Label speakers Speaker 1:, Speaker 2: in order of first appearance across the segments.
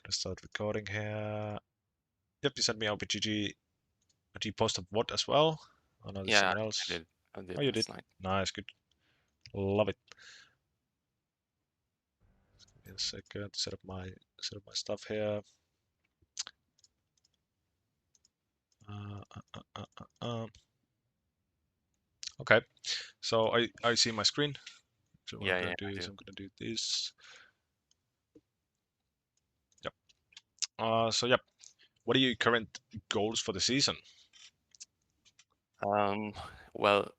Speaker 1: Let's start recording here. Yep, you sent me OPGG. Do you post a what as well? Oh no, there's
Speaker 2: Yeah,
Speaker 1: someone else.
Speaker 2: I did
Speaker 1: Oh, you did.
Speaker 2: last night.
Speaker 1: Nice, good. Love it. Give me a second to set up my stuff here. Uh, uh, uh, Okay, so I see my screen. So what I'm
Speaker 2: Yeah,
Speaker 1: gonna
Speaker 2: yeah,
Speaker 1: do
Speaker 2: I
Speaker 1: is
Speaker 2: do.
Speaker 1: I'm gonna do this. Yep. So yep. What are your current goals for the season?
Speaker 2: Um, well,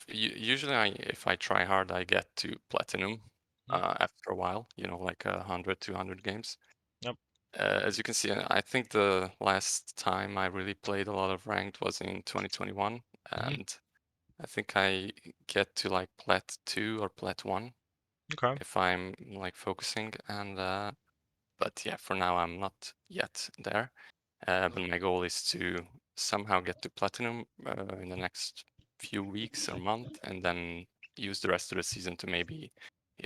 Speaker 2: usually if I try hard, I get to platinum
Speaker 1: Hmm?
Speaker 2: after a while, like 100, 200 games.
Speaker 1: Yep.
Speaker 2: As you can see, I think the last time I really played a lot of ranked was in 2021,
Speaker 1: Hmm.
Speaker 2: and I think I get to like plat 2 or plat 1
Speaker 1: Okay.
Speaker 2: if I'm like focusing. And but yeah, for now I'm not yet there. But my goal is to somehow get to platinum in the next few weeks or month, and then use the rest of the season to maybe,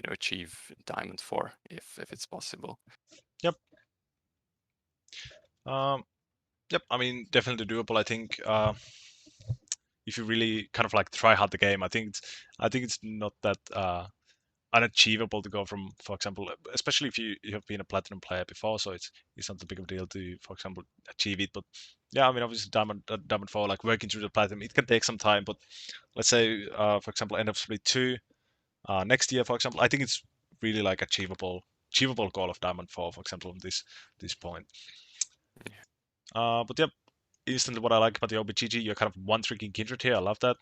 Speaker 2: achieve diamond 4 if it's possible.
Speaker 1: Yep. Um. Yep. I mean, definitely doable. I think. If you really kind of like try hard the game, I think it's not that unachievable to go from, for example, especially if you have been a platinum player before, so it's not a big of a deal to, for example, achieve it. But yeah, I mean, obviously diamond 4, like working through the platinum, it can take some time. But let's say, for example, end of split 2 next year, for example, I think it's really like achievable goal of diamond 4, for example, on this point. But yeah, instantly what I like about the OBGG, you're kind of one tricking kindred here. I love that.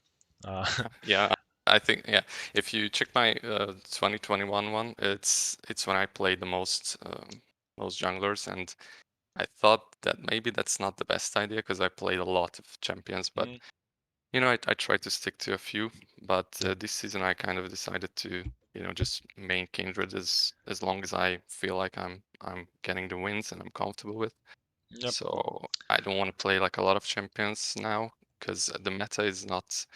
Speaker 1: Uh,
Speaker 2: Yeah, I think, yeah. If you check my 2021 one, it's when I played the most junglers, and I thought that maybe that's not the best idea because I played a lot of champions, but
Speaker 1: mm,
Speaker 2: I try to stick to a few, but
Speaker 1: yep,
Speaker 2: this season I kind of decided to, just main kindred as long as I feel like I'm getting the wins and I'm comfortable with.
Speaker 1: yep,
Speaker 2: So I don't want to play like a lot of champions now because the meta is not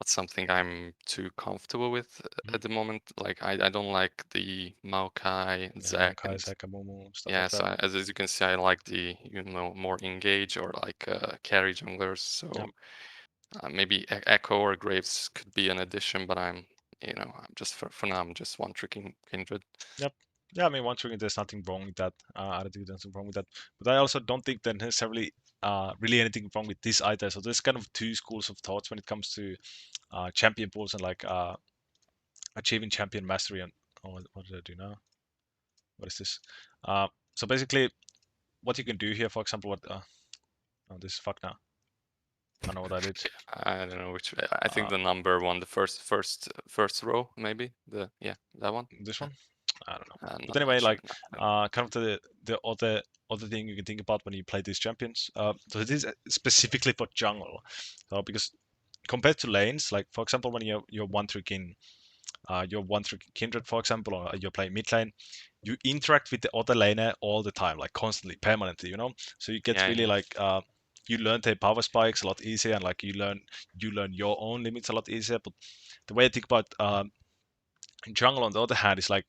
Speaker 2: something I'm too comfortable with
Speaker 1: mm,
Speaker 2: at the moment. Like I don't like the Maokai,
Speaker 1: yeah,
Speaker 2: Zac,
Speaker 1: Maokai,
Speaker 2: and
Speaker 1: Sakamomo, stuff
Speaker 2: yeah.
Speaker 1: like
Speaker 2: So
Speaker 1: that.
Speaker 2: as you can see, I like the more engage or like carry junglers.
Speaker 1: Yep.
Speaker 2: So. Maybe Echo or Graves could be an addition, but I'm just for now, I'm just one tricking Kindred.
Speaker 1: Yep. Yeah, I mean, one tricking, there's nothing wrong with that. I don't think there's nothing wrong with that. But I also don't think there's necessarily really anything wrong with this either. So there's kind of two schools of thoughts when it comes to champion pools and like achieving champion mastery. And oh, what did I do now? What is this? So basically, what you can do here, for example, what? Oh, this is fuck now. I know what I did.
Speaker 2: I don't know which. I think
Speaker 1: Uh,
Speaker 2: the number one, the first row, maybe that one.
Speaker 1: this one. I don't know. But
Speaker 2: Not
Speaker 1: anyway,
Speaker 2: sure.
Speaker 1: like
Speaker 2: No.
Speaker 1: kind of the other thing you can think about when you play these champions. So this is specifically for jungle. So because compared to lanes, like for example, when you're one trick in you're one trick kindred, for example, or you're playing mid lane, you interact with the other laner all the time, like constantly, permanently, So you get
Speaker 2: Yeah,
Speaker 1: really
Speaker 2: yeah,
Speaker 1: like you learn the power spikes a lot easier, and like you learn your own limits a lot easier. But the way I think about jungle, on the other hand, is like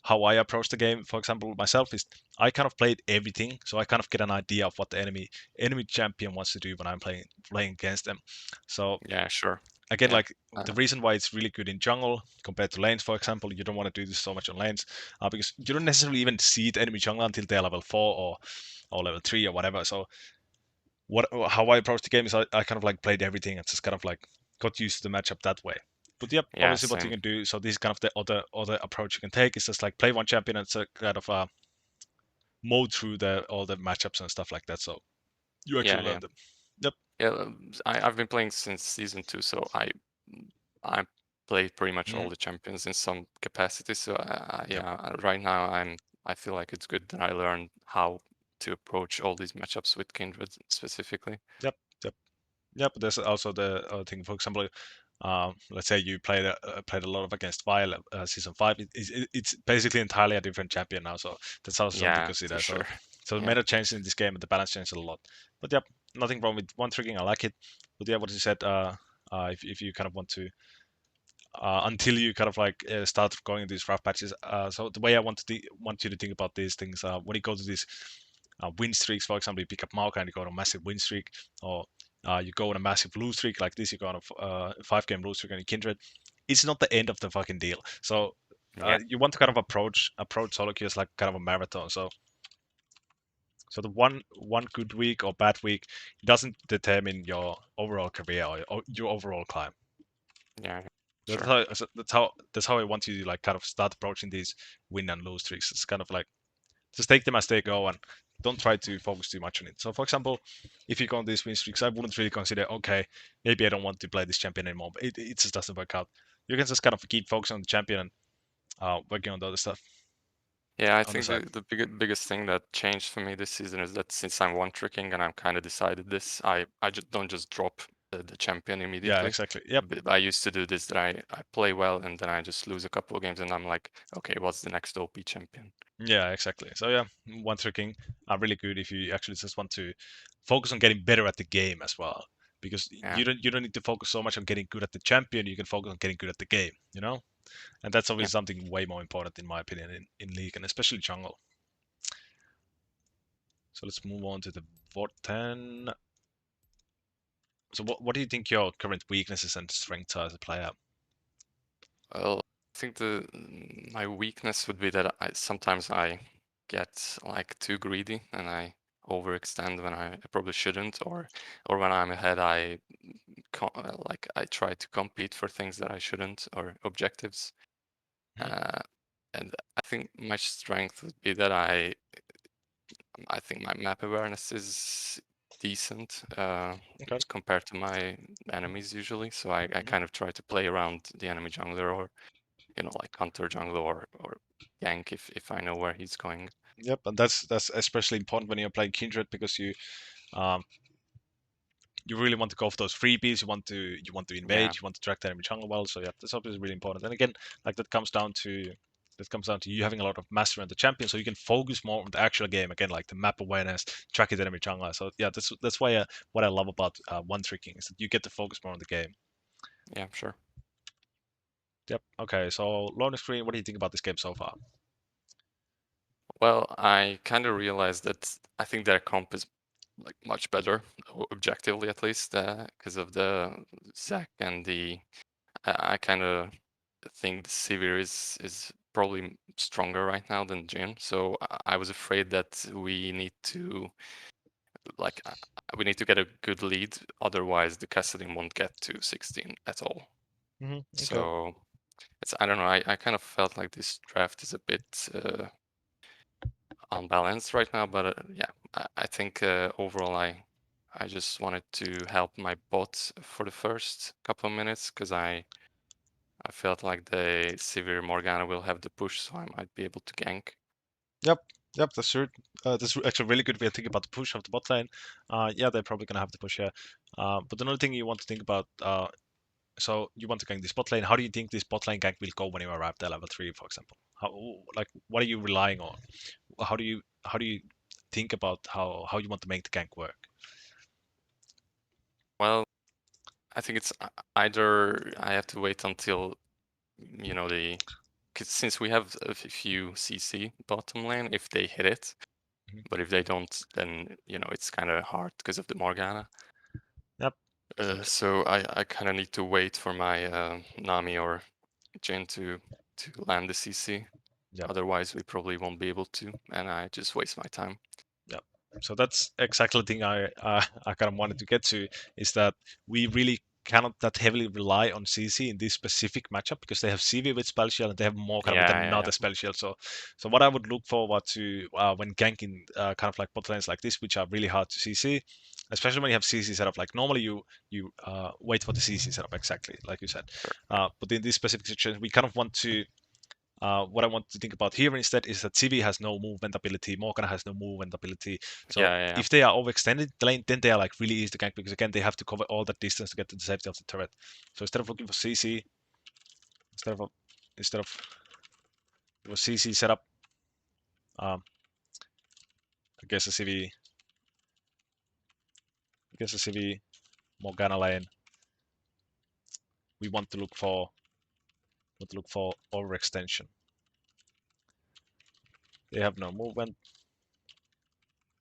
Speaker 1: how I approach the game, for example, myself is I kind of played everything, so I kind of get an idea of what the enemy champion wants to do when I'm playing against them. So
Speaker 2: yeah. Sure.
Speaker 1: again,
Speaker 2: Yeah.
Speaker 1: like the reason why it's really good in jungle compared to lanes, for example, you don't want to do this so much on lanes because you don't necessarily even see the enemy jungle until they're level 4 or level 3 or whatever. So what how I approach the game is I kind of like played everything and just kind of like got used to the matchup that way. But yep,
Speaker 2: Yeah.
Speaker 1: obviously what you
Speaker 2: Same.
Speaker 1: can do. So this is kind of the other approach you can take is just like play one champion and so kind of mode through the all the matchups and stuff like that. So you
Speaker 2: Yeah,
Speaker 1: actually
Speaker 2: yeah,
Speaker 1: learn them. Yep.
Speaker 2: yeah. I've been playing since season 2, so I played pretty much
Speaker 1: Mm,
Speaker 2: all the champions in some capacity. So
Speaker 1: yep.
Speaker 2: yeah, right now I feel like it's good that I learned how to approach all these matchups with Kindred specifically.
Speaker 1: Yep. Yep. Yep. There's also the other thing. For example, let's say you played a lot of against Vile season 5. It's basically entirely a different champion now. So that's also something to
Speaker 2: Yeah, for
Speaker 1: consider. So
Speaker 2: sure.
Speaker 1: so the
Speaker 2: Yeah,
Speaker 1: meta changed in this game and the balance changed a lot. But yep, nothing wrong with one tricking. I like it. But yeah, what you said. If you kind of want to until you kind of like start going these rough patches. So the way I want you to think about these things, when you go to these win streaks, for example, you pick up Mauka and you go on a massive win streak, or you go on a massive lose streak like this, you go on a 5 game lose streak on your kindred. It's not the end of the fucking deal. So
Speaker 2: Yeah,
Speaker 1: you want to kind of approach solo queue as like kind of a marathon. So the one good week or bad week doesn't determine your overall career or your overall climb.
Speaker 2: yeah,
Speaker 1: That's
Speaker 2: sure.
Speaker 1: how that's how I want you to like kind of start approaching these win and lose streaks. It's kind of like just take them as they go and don't try to focus too much on it. So for example, if you go on these win streaks, I wouldn't really consider okay, maybe I don't want to play this champion anymore, but it just doesn't work out. You can just kind of keep focusing on the champion and working on the other stuff
Speaker 2: Yeah, I
Speaker 1: on the
Speaker 2: think
Speaker 1: side.
Speaker 2: the biggest thing that changed for me this season is that since I'm one tricking and I'm kind of decided this, I just don't just drop the champion
Speaker 1: Yeah,
Speaker 2: immediately.
Speaker 1: exactly. Yep.
Speaker 2: But I used to do this that I play well and then I just lose a couple of games and I'm like, okay, what's the next OP champion?
Speaker 1: Yeah, exactly. So yeah, one tricking are really good if you actually just want to focus on getting better at the game as well. Because
Speaker 2: Yeah,
Speaker 1: you don't need to focus so much on getting good at the champion. You can focus on getting good at the game. And that's
Speaker 2: yeah.
Speaker 1: obviously something way more important in my opinion in league and especially jungle. So let's move on to the bot 10. So what do you think your current weaknesses and strengths are as a player?
Speaker 2: Well, I think my weakness would be that sometimes I get like too greedy and I overextend when I probably shouldn't, or when I'm ahead, like I try to compete for things that I shouldn't or objectives.
Speaker 1: Mhm.
Speaker 2: Uh, and I think my strength would be that I think my map awareness is decent
Speaker 1: Okay.
Speaker 2: compared to my enemies usually. So I
Speaker 1: Mhm.
Speaker 2: kind of try to play around the enemy jungler or like counter jungle or gank if I know where he's going.
Speaker 1: Yep, and that's especially important when you're playing kindred because um, you really want to go for those freebies. You want to
Speaker 2: Yeah,
Speaker 1: invade. You want to track the enemy jungle well. So yeah, that's obviously really important. And again, like that comes down to you having a lot of mastery on the champion, so you can focus more on the actual game. Again, like the map awareness, tracking the enemy jungle. So yeah, that's why what I love about one tricking is that you get to focus more on the game.
Speaker 2: yeah, sure.
Speaker 1: Yep. Okay. So loading screen. What do you think about this game so far?
Speaker 2: Well, I kind of realized that I think their comp is like much better, objectively at least, because of the Zac and the. I kind of think the sivir is probably stronger right now than Jin. So I was afraid that like uh, we need to get a good lead, otherwise the Kassadin won't get to 16 at all.
Speaker 1: Okay.
Speaker 2: So I don't know. I kind of felt like this draft is a bit unbalanced right now, but yeah, I think overall I just wanted to help my bot for the first couple of minutes because I felt like the Sivir Morgana will have the push, so I might be able to gank.
Speaker 1: Yep. Yep. That's true. That's actually a really good way to think about the push of the bot lane. Yeah, they're probably gonna have the push here. But another thing you want to think about. So you want to gank this bot lane. How do you think this bot lane gank will go when you arrive at level 3, for example? What are you relying on? How do you think about how you want to make the gank work?
Speaker 2: Well, I think it's either I have to wait until the because since we have a few CC bottom lane, if they hit it,
Speaker 1: Mhm.
Speaker 2: but if they don't, then it's kind of hard because of the Morgana.
Speaker 1: Yep. So
Speaker 2: So I kind of need to wait for my Nami or Jhin to land the CC.
Speaker 1: yep.
Speaker 2: Otherwise, we probably won't be able to, and I just waste my time.
Speaker 1: Yeah. So that's exactly the thing I kind of wanted to get to is that we really cannot that heavily rely on CC in this specific matchup because they have CV with spell shield and they have Morgana with
Speaker 2: Yeah, yeah,
Speaker 1: another
Speaker 2: yeah,
Speaker 1: spell shield. So what I would look forward to when ganking kind of like bot lanes like this, which are really hard to CC, especially when you have CC setup. Like normally you wait for the CC setup exactly like you said,
Speaker 2: sure.
Speaker 1: but in this specific situation we kind of want to what I want to think about here instead is that Civi has no movement ability, Morgana has no movement ability. So
Speaker 2: Yeah, yeah, yeah,
Speaker 1: if they are overextended the lane, then they are like really easy to gank because again they have to cover all that distance to get to the safety of the turret. So instead of looking for CC, instead of instead of CC setup, um, I guess a CV, I guess a CV Morgana lane, we want to look for want to look for overextension. They have no movement,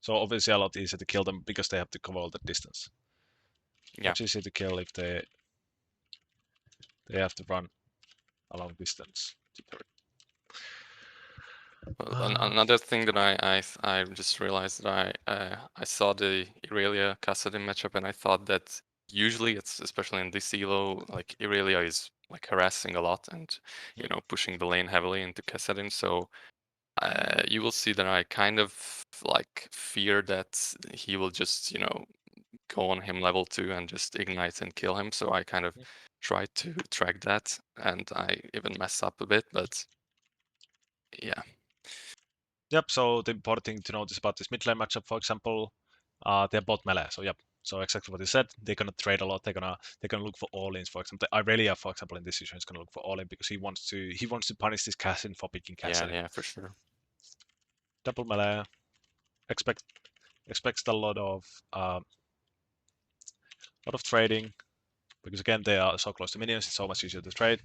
Speaker 1: so obviously a lot easier to kill them because they have to cover all the distance.
Speaker 2: Yeah.
Speaker 1: Much easier to kill if they have to run a long distance to turret.
Speaker 2: Another thing that I just realized that I saw the Irelia Kassadin matchup and I thought that usually it's especially in this elo like Irelia is like harassing a lot and pushing the lane heavily into Kassadin, so you will see that I kind of like fear that he will just go on him level 2 and just ignite and kill him, so I kind of try to track that and I even mess up a bit, but yeah.
Speaker 1: Yep, so the important thing to notice about this mid lane matchup, for example, they're both melee. So yep, so exactly what you said. They're gonna trade a lot. They're gonna look for all ins. For example, Irelia, for example, in this situation is gonna look for all in because he wants to punish this Cassin for picking
Speaker 2: Yeah,
Speaker 1: Cassin.
Speaker 2: yeah, for sure.
Speaker 1: Double melee expect expects a lot of trading because again they are so close to minions. It's so much easier to trade.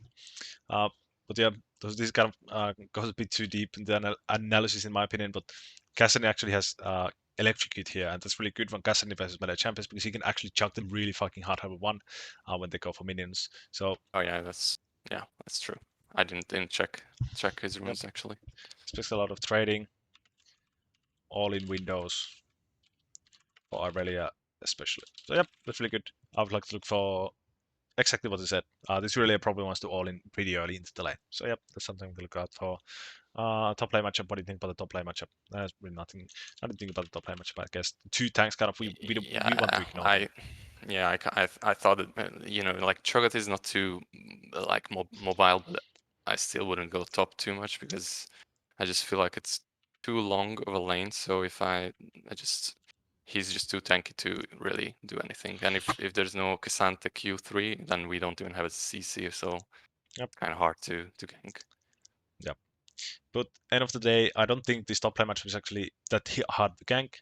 Speaker 1: Uh, but yeah, this kind of goes a bit too deep in the analysis, in my opinion. But Cassidy actually has electrocute here, and that's really good when Cassidy versus melee champions because he can actually chunk them really fucking hard level one when they go for minions. So
Speaker 2: Oh yeah, that's true. I didn't check his
Speaker 1: yep,
Speaker 2: runes actually.
Speaker 1: expects a lot of trading, all in windows for Irelia especially. So yep, that's really good. I would like to look for exactly what you said. This really probably wants to all in pretty early into the lane. So yep, that's something to look out for. Top lane matchup. What do you think about the top lane matchup? There's really nothing. I don't think about the top lane matchup. I guess two tanks kind of we want to
Speaker 2: Yeah,
Speaker 1: ignore them.
Speaker 2: I thought that like Cho'Gath is not too like mobile, but I still wouldn't go top too much because I just feel like it's too long of a lane. So if I just he's just too tanky to really do anything. And if there's no ksante Q3, then we don't even have a CC, so
Speaker 1: Yep,
Speaker 2: kind of hard to gank.
Speaker 1: yep. But end of the day, I don't think this top lane matchup is actually that hard to gank,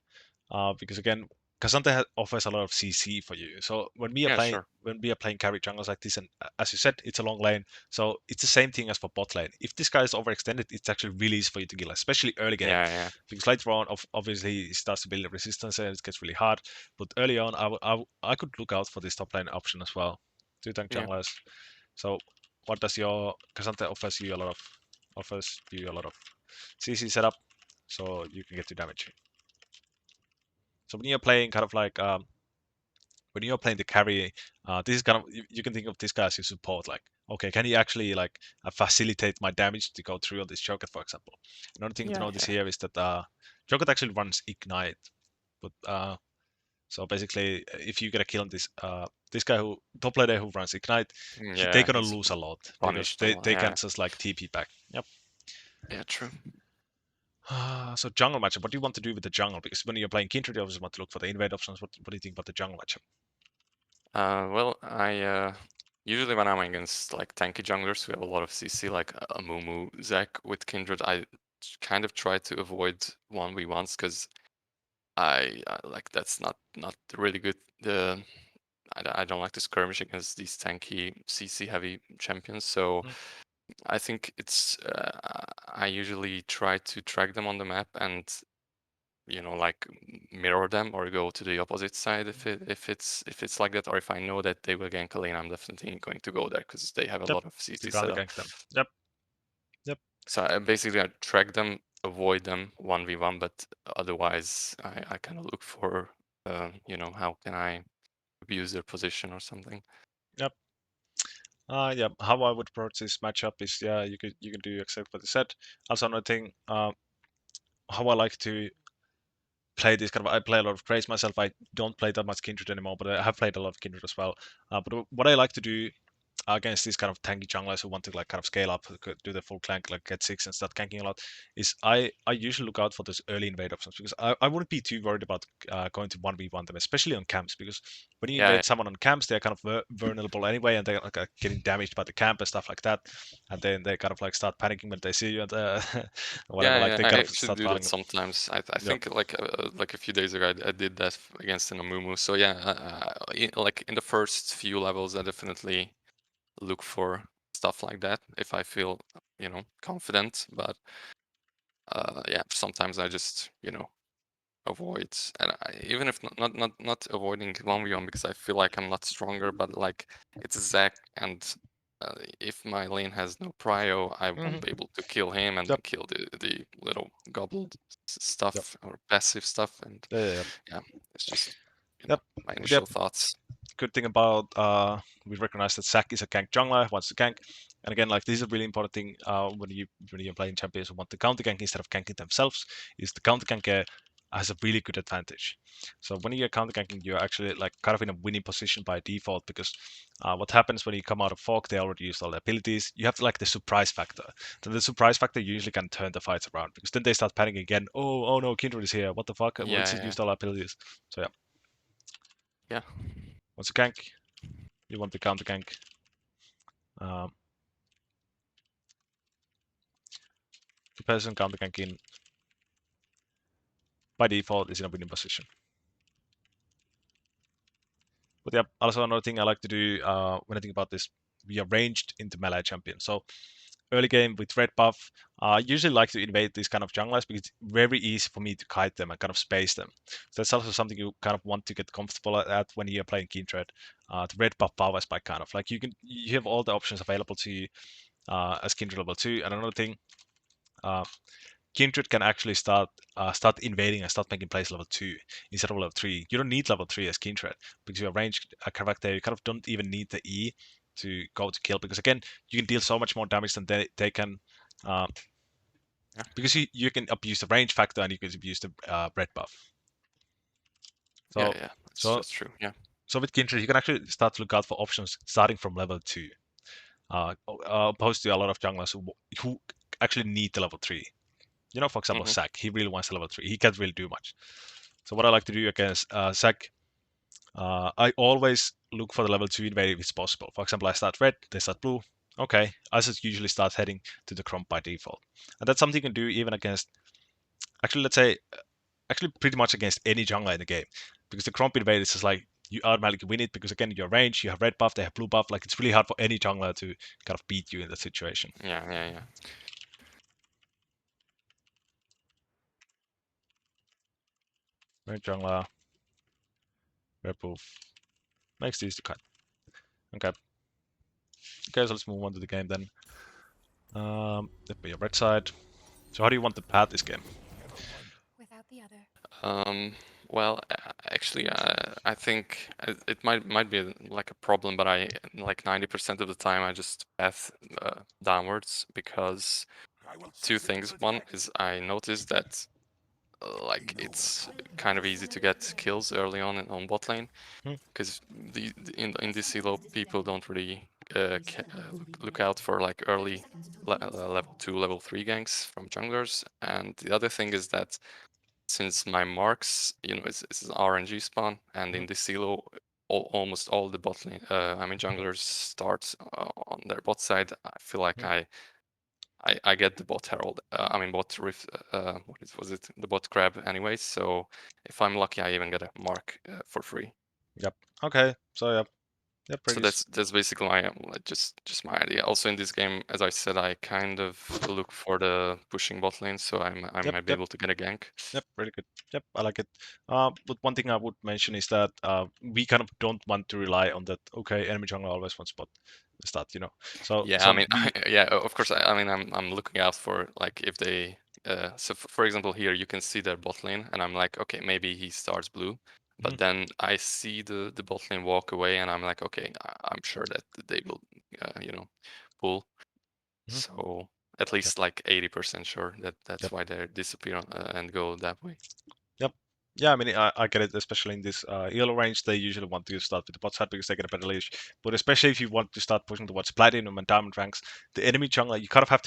Speaker 1: because again, Ksante offers a lot of CC for you. So
Speaker 2: Yeah, sure.
Speaker 1: when we are playing carry jungles like this, and as you said, it's a long lane, so it's the same thing as for bot lane. If this guy is overextended, it's actually really easy for you to kill, especially early game,
Speaker 2: Yeah, yeah,
Speaker 1: because later on, obviously, it starts to build a resistance and it gets really hard. But early on, I could look out for this top lane option as well. Two tank
Speaker 2: yeah.
Speaker 1: junglers. So what does your Ksante offers you a lot of CC setup, so you can get to damage. So when you're playing kind of like when you're playing the carry, this is kind of you can think of this guy as your support. Like, okay, can he actually like facilitate my damage to go through on this Cho'Gath, for example? Another thing to
Speaker 2: Yeah,
Speaker 1: notice
Speaker 2: yeah.
Speaker 1: here is that Cho'Gath actually runs ignite, but so basically, if you get a kill on this guy who top laner who runs ignite, they're
Speaker 2: Yeah,
Speaker 1: gonna
Speaker 2: he's
Speaker 1: lose a lot because
Speaker 2: punished a
Speaker 1: they
Speaker 2: lot.
Speaker 1: they
Speaker 2: Yeah,
Speaker 1: can just like TP back. Yep.
Speaker 2: yeah, true.
Speaker 1: So jungle matchup. What do you want to do with the jungle? Because when you're playing kindred, you obviously want to look for the invade options. What do you think about the jungle matchup?
Speaker 2: Well, I usually when I'm against like tanky junglers who have a lot of CC, like a Mumu Zac with Kindred, I kind of try to avoid 1v1s because I like that's not really good. I don't like to skirmish against these tanky CC heavy champions, so
Speaker 1: Mm,
Speaker 2: I think it's I usually try to track them on the map and like mirror them or go to the opposite side if it's like that, or if I know that they will gank a lane, I'm definitely going to go there because they have a
Speaker 1: yep.
Speaker 2: lot of
Speaker 1: You
Speaker 2: CC
Speaker 1: gotta
Speaker 2: setup.
Speaker 1: gank them. Yep. Yep.
Speaker 2: So basically I track them, avoid them 1v1, but otherwise I kind of look for how can I abuse their position or something.
Speaker 1: Yep. Yeah. How I would approach this matchup is yeah, you can do exactly what you said. Also another thing, how I like to play this kind of I play a lot of Grace myself. I don't play that much Kindred anymore, but I have played a lot of Kindred as well. But what I like to do against these kind of tanky junglers who want to like kind of scale up, do the full clank, like get six and start ganking a lot, is I usually look out for those early invade options because I wouldn't be too worried about going to 1v1 them, especially on camps, because when you
Speaker 2: Yeah,
Speaker 1: invade someone on camps, they're kind of vulnerable anyway, and they're like, getting damaged by the camp and stuff like that, and then they kind of like start panicking when they see you and whatever,
Speaker 2: yeah,
Speaker 1: like
Speaker 2: yeah.
Speaker 1: they
Speaker 2: I
Speaker 1: kind of
Speaker 2: actually
Speaker 1: start
Speaker 2: do that
Speaker 1: falling.
Speaker 2: sometimes. I
Speaker 1: Yep,
Speaker 2: think like a few days ago I did that against an Amumu. So yeah, like in the first few levels, I definitely look for stuff like that if I feel, confident. But yeah, sometimes I just, avoid, and even if not avoiding 1v1 because I feel like I'm not stronger, but like it's Zac, and if my lane has no prio, I
Speaker 1: Hmm.
Speaker 2: won't be able to kill him and
Speaker 1: Yep.
Speaker 2: kill the little gobbled
Speaker 1: Yep.
Speaker 2: stuff or passive stuff. And
Speaker 1: Yeah, yeah, yeah.
Speaker 2: yeah, it's just,
Speaker 1: Yep.
Speaker 2: my
Speaker 1: But yep.
Speaker 2: initial thoughts.
Speaker 1: Good thing about we recognize that Zac is a gank jungler, wants to gank. And again, like this is a really important thing when you're playing champions who want to counter gank instead of ganking themselves, is the counter ganker has a really good advantage. So when you're counter ganking, you're actually like kind of in a winning position by default because what happens when you come out of fog, they already used all the abilities. You have like the surprise factor. Then the surprise factor usually can turn the fights around because then they start panicking again. Oh no, Kindred is here. What the fuck? Well, it's
Speaker 2: Yeah,
Speaker 1: just
Speaker 2: yeah,
Speaker 1: used all our abilities. So yeah,
Speaker 2: yeah,
Speaker 1: once you gank, you want to counter gank. Um, the person counter ganking by default is in a winning position. But yeah, also another thing I like to do when I think about this, we are ranged into melee champion. So early game with red buff, I usually like to invade these kind of junglers because it's very easy for me to kite them and kind of space them. So that's also something you kind of want to get comfortable at when you're playing kindred. The red buff powerspike kind of like you have all the options available to you as kindred level 2. And another thing, uh, Kindred can actually start invading and start making plays level 2 instead of level 3. You don't need level 3 as Kindred because you're a ranged character. You kind of don't even need the E to go to kill because again, you can deal so much more damage than they can. Uh,
Speaker 2: yeah,
Speaker 1: because you can abuse the range factor and you can abuse the red buff.
Speaker 2: yeah,
Speaker 1: So
Speaker 2: yeah.
Speaker 1: so
Speaker 2: That's true. Yeah.
Speaker 1: so with Kindred, you can actually start to look out for options starting from level 2. Opposed to a lot of junglers who actually need the level 3. For example,
Speaker 2: Mm-hmm.
Speaker 1: Zac, he really wants a level 3. He can't really do much. So what I like to do against Zac, I always look for the level 2 invade if it's possible. For example, I start red, they start blue. Okay, I just usually start heading to the crump by default. And that's something you can do even against, actually, let's say, actually pretty much against any jungler in the game. Because the crump invade is just like, you automatically win it because again, your range, you have red buff, they have blue buff. Like it's really hard for any jungler to kind of beat you in that situation.
Speaker 2: Yeah, yeah, yeah.
Speaker 1: Red jungler, red buff, makes these to cut. Okay. Okay, so let's move on to the game then. That'd be a red side. So how do you want to path this game?
Speaker 3: Without the other.
Speaker 2: Well, actually, I think it might be like a problem, but I like 90% of the time I just path downwards because two things. One is I noticed that like it's kind of easy to get kills early on bot lane
Speaker 1: Hmm?
Speaker 2: because in this elo people don't really look out for like early level 2, level 3 ganks from junglers. And the other thing is that since my marks, it's an RNG spawn, and
Speaker 1: Hmm?
Speaker 2: in this elo, almost all the bot lane, junglers start on their bot side. I feel like
Speaker 1: Hmm?
Speaker 2: I get the bot herald, bot rift, was it? The bot grab anyways. So if I'm lucky, I even get a mark for free.
Speaker 1: Yep. Okay. So yeah. Yep.
Speaker 2: So
Speaker 1: Pretty.
Speaker 2: that's basically my like, just my idea. Also in this game, as I said, I kind of look for the pushing bot lane, so I
Speaker 1: Yep.
Speaker 2: might be
Speaker 1: Yep.
Speaker 2: able to get a gank.
Speaker 1: Yep. Really good. Yep. I like it. But one thing I would mention is that we kind of don't want to rely on that. Okay, enemy jungle always wants spot start. So
Speaker 2: Yeah,
Speaker 1: so we.
Speaker 2: yeah, of course. I'm looking out for like if they. So for example, here you can see their bot lane, and I'm like, okay, maybe he starts blue,
Speaker 1: Mhm,
Speaker 2: but then I see the bot lane walk away, and I'm like, okay, I'm sure that they will, pull.
Speaker 1: mhm.
Speaker 2: So at
Speaker 1: Yep.
Speaker 2: least like 80% sure that that's
Speaker 1: Yep.
Speaker 2: why they disappear and go that way.
Speaker 1: Yep. Yeah, I mean, I get it, especially in this yellow range, they usually want to start with the bot side because they get a better leash. But especially if you want to start pushing towards platinum and diamond ranks, the enemy jungler, you kind of have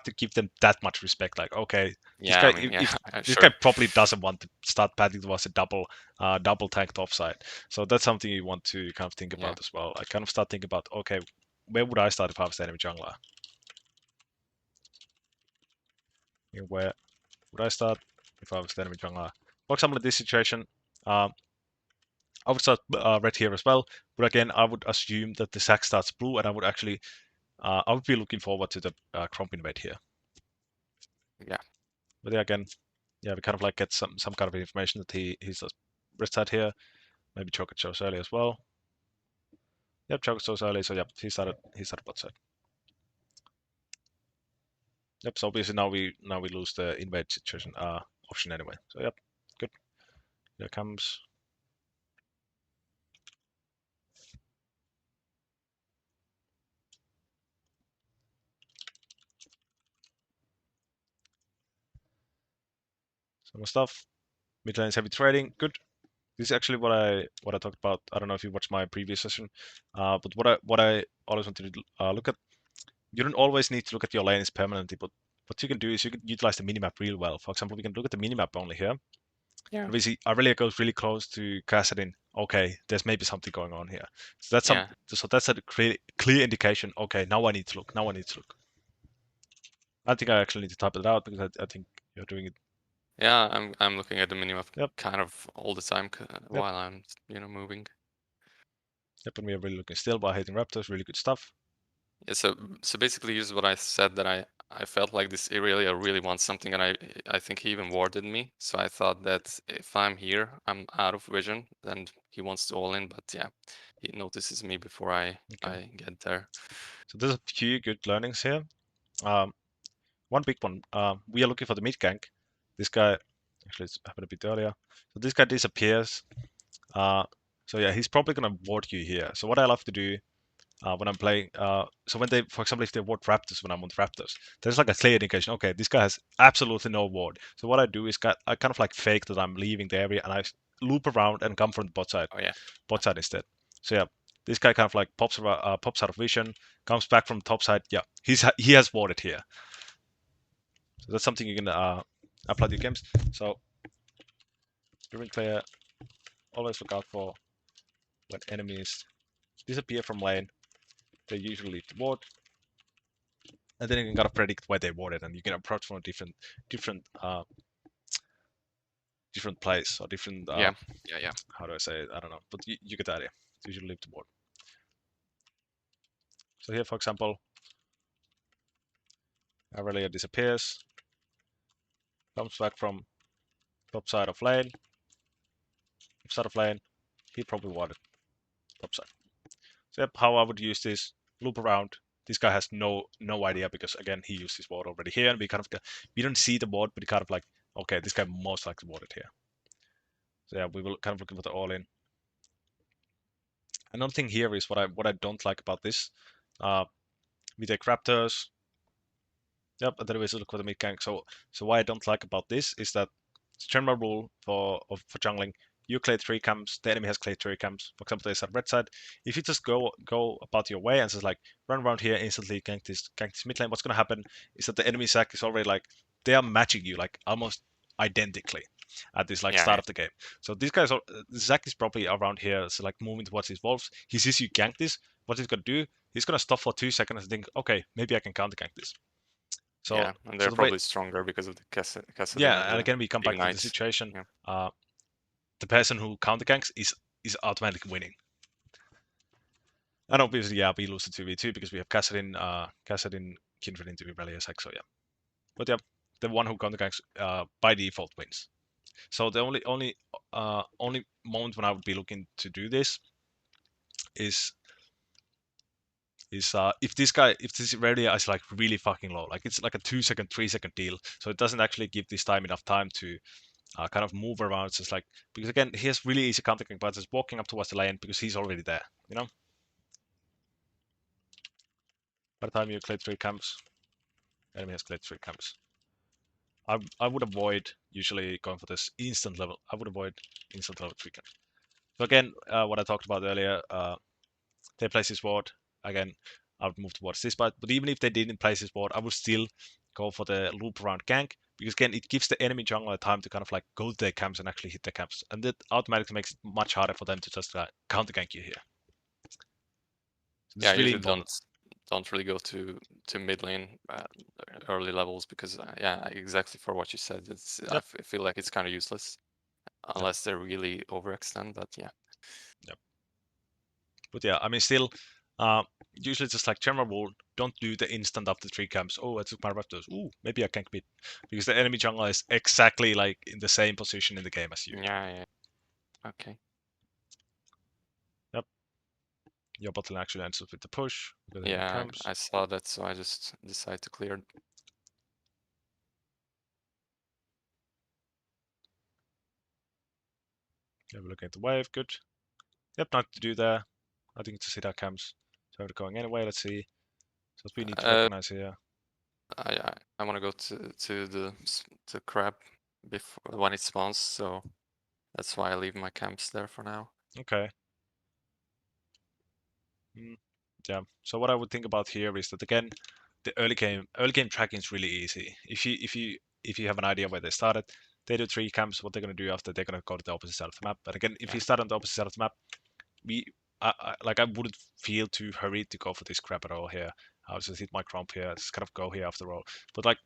Speaker 1: to give them that much respect. Like, okay, this
Speaker 2: Yeah,
Speaker 1: guy,
Speaker 2: I mean, yeah,
Speaker 1: if this guy
Speaker 2: sure.
Speaker 1: probably doesn't want to start padding towards a double tank topside. So that's something you want to kind of think
Speaker 2: Yeah,
Speaker 1: about as well. I kind of start thinking about, okay, where would I start if I was the enemy jungler? Where would I start if I was the enemy jungler? For example, in this situation, um, I would start red here as well, but again, I would assume that the sack starts blue, and I would actually I would be looking forward to the Crump invade here.
Speaker 2: Yeah.
Speaker 1: But yeah, again, yeah, we kind of like get some kind of information that he's a red side here. Maybe Choket shows early as well. Yep, Choket shows early, so yep, he started bot side. Yep, so obviously now we lose the invade situation option anyway. So yep, good. Here comes. Some more stuff. Mid lane is heavy trading. Good. This is actually what I talked about. I don't know if you watched my previous session, but what I always wanted to look at. You don't always need to look at your lanes permanently, but what you can do is you can utilize the minimap real well. For example, we can look at the minimap only here.
Speaker 2: Yeah.
Speaker 1: Obviously, Irelia goes really close to Kassadin. Okay, there's maybe something going on here. So that's
Speaker 2: Yeah.
Speaker 1: So that's a clear indication. Okay, now I need to look. Now I need to look. I think I actually need to type it out because I think you're doing it.
Speaker 2: Yeah, I'm looking at the minimap
Speaker 1: Yep.
Speaker 2: kind of all the time while I'm moving.
Speaker 1: Yep, and we are really looking still while hitting raptors. Really good stuff.
Speaker 2: Yeah, so basically, here's what I said, that I felt like this irelia really wants something, and I think he even warded me. So I thought that if I'm here, I'm out of vision, then he wants to all in. But yeah, he notices me before I get there.
Speaker 1: So there's a few good learnings here. One big one. We are looking for the mid gank. This guy actually it's happened a bit earlier. So this guy disappears. So yeah, he's probably gonna ward you here. So what I love to do when I'm playing, so when they, for example, if they ward raptors when I'm on raptors, there's like a clear indication. Okay, this guy has absolutely no ward. So what I do is I kind of like fake that I'm leaving the area and I loop around and come from the bot side.
Speaker 2: Oh yeah.
Speaker 1: Bot side instead. So yeah, this guy kind of like pops out of vision, comes back from top side. Yeah, he has warded here. So that's something you can apply to your games. So during player, always look out for when enemies disappear from lane. They usually leave the ward, and then you can kind of predict where they warded, and you can approach from a different place or different.
Speaker 2: Yeah.
Speaker 1: How do I say it? I don't know, but you get the idea. It's usually leave the ward. So here, for example, Aurelia disappears, comes back from top side of lane. Top side of lane, he probably warded top side. So yep, how I would use this, loop around. This guy has no idea because again he used his ward already here, and we don't see the ward, but we kind of like, okay, this guy most likely warded here. So yeah, we will kind of looking for the all in. Another thing here is what I don't like about this. We take raptors. Yep, and then we look for the mid gank. So what I don't like about this is that it's general rule for jungling. You clear 3 camps, the enemy has cleared 3 camps. For example, there's a red side. If you just go about your way and just like run around here, instantly gank this mid lane, what's gonna happen is that the enemy sack is already like they are matching you like almost identically at this like start of the game. So these guys are Zac is probably around here, so like moving towards his wolves. He sees you gank this. What he's gonna do? He's gonna stop for 2 seconds and think, okay, maybe I can counter gank this. So,
Speaker 2: yeah, and they're probably stronger because of the Kassadin.
Speaker 1: Yeah, and again we come back to the situation.
Speaker 2: Yeah.
Speaker 1: The person who counter ganks is automatically winning. And obviously, yeah, we lose the 2v2 because we have Kassadin, kindred into irelia sack. So yeah, but yeah, the one who counter ganks by default wins. So the only moment when I would be looking to do this is if this irelia is like really fucking low, like it's like a 2-second, 3-second deal, so it doesn't actually give this time enough time to kind of move around. It's just like, because again, he has really easy counter gank, but just walking up towards the lane because he's already there, you know? By the time you clear 3 camps, enemy has cleared 3 camps. I would avoid usually going for this instant level. I would avoid instant level 3 camps. So again, what I talked about earlier, they place his ward. Again, I would move towards this part. But even if they didn't place his ward, I would still go for the loop around gank, because again, it gives the enemy jungler time to kind of like go to their camps and actually hit their camps, and that automatically makes it much harder for them to just counter gank you here. So
Speaker 2: yeah, I
Speaker 1: really
Speaker 2: usually don't really go to mid lane early levels because yeah, exactly for what you said. It's
Speaker 1: Yep.
Speaker 2: I feel like it's kind of useless unless they really overextend. But yeah.
Speaker 1: Yep. But yeah, I mean, still, usually just like general rule, don't do the instant after 3 camps. Oh, I took my raptors. Ooh, maybe I can't beat, because the enemy jungler is exactly like in the same position in the game as you.
Speaker 2: Yeah. Okay.
Speaker 1: Yep. Your bot lane actually ends up with the push. Because
Speaker 2: Yeah,
Speaker 1: camps.
Speaker 2: I saw that, so I just decided to clear.
Speaker 1: Yeah, we're looking at the wave. Good. Yep, nothing to do there. I think it's a Sida camps. So we're going anyway. Let's see. So what we need to recognize here.
Speaker 2: I want to go to the crab before when it spawns, so that's why I leave my camps there for now.
Speaker 1: Okay. Yeah. So what I would think about here is that again, the early game tracking is really easy. If you have an idea where they started, they do 3 camps. What they're going to do after, they're going to go to the opposite side of the map. But again, if you start on the opposite side of the map, I wouldn't feel too hurried to go for this crap at all here. I'll just hit my crump here, just kind of go here after all. But like,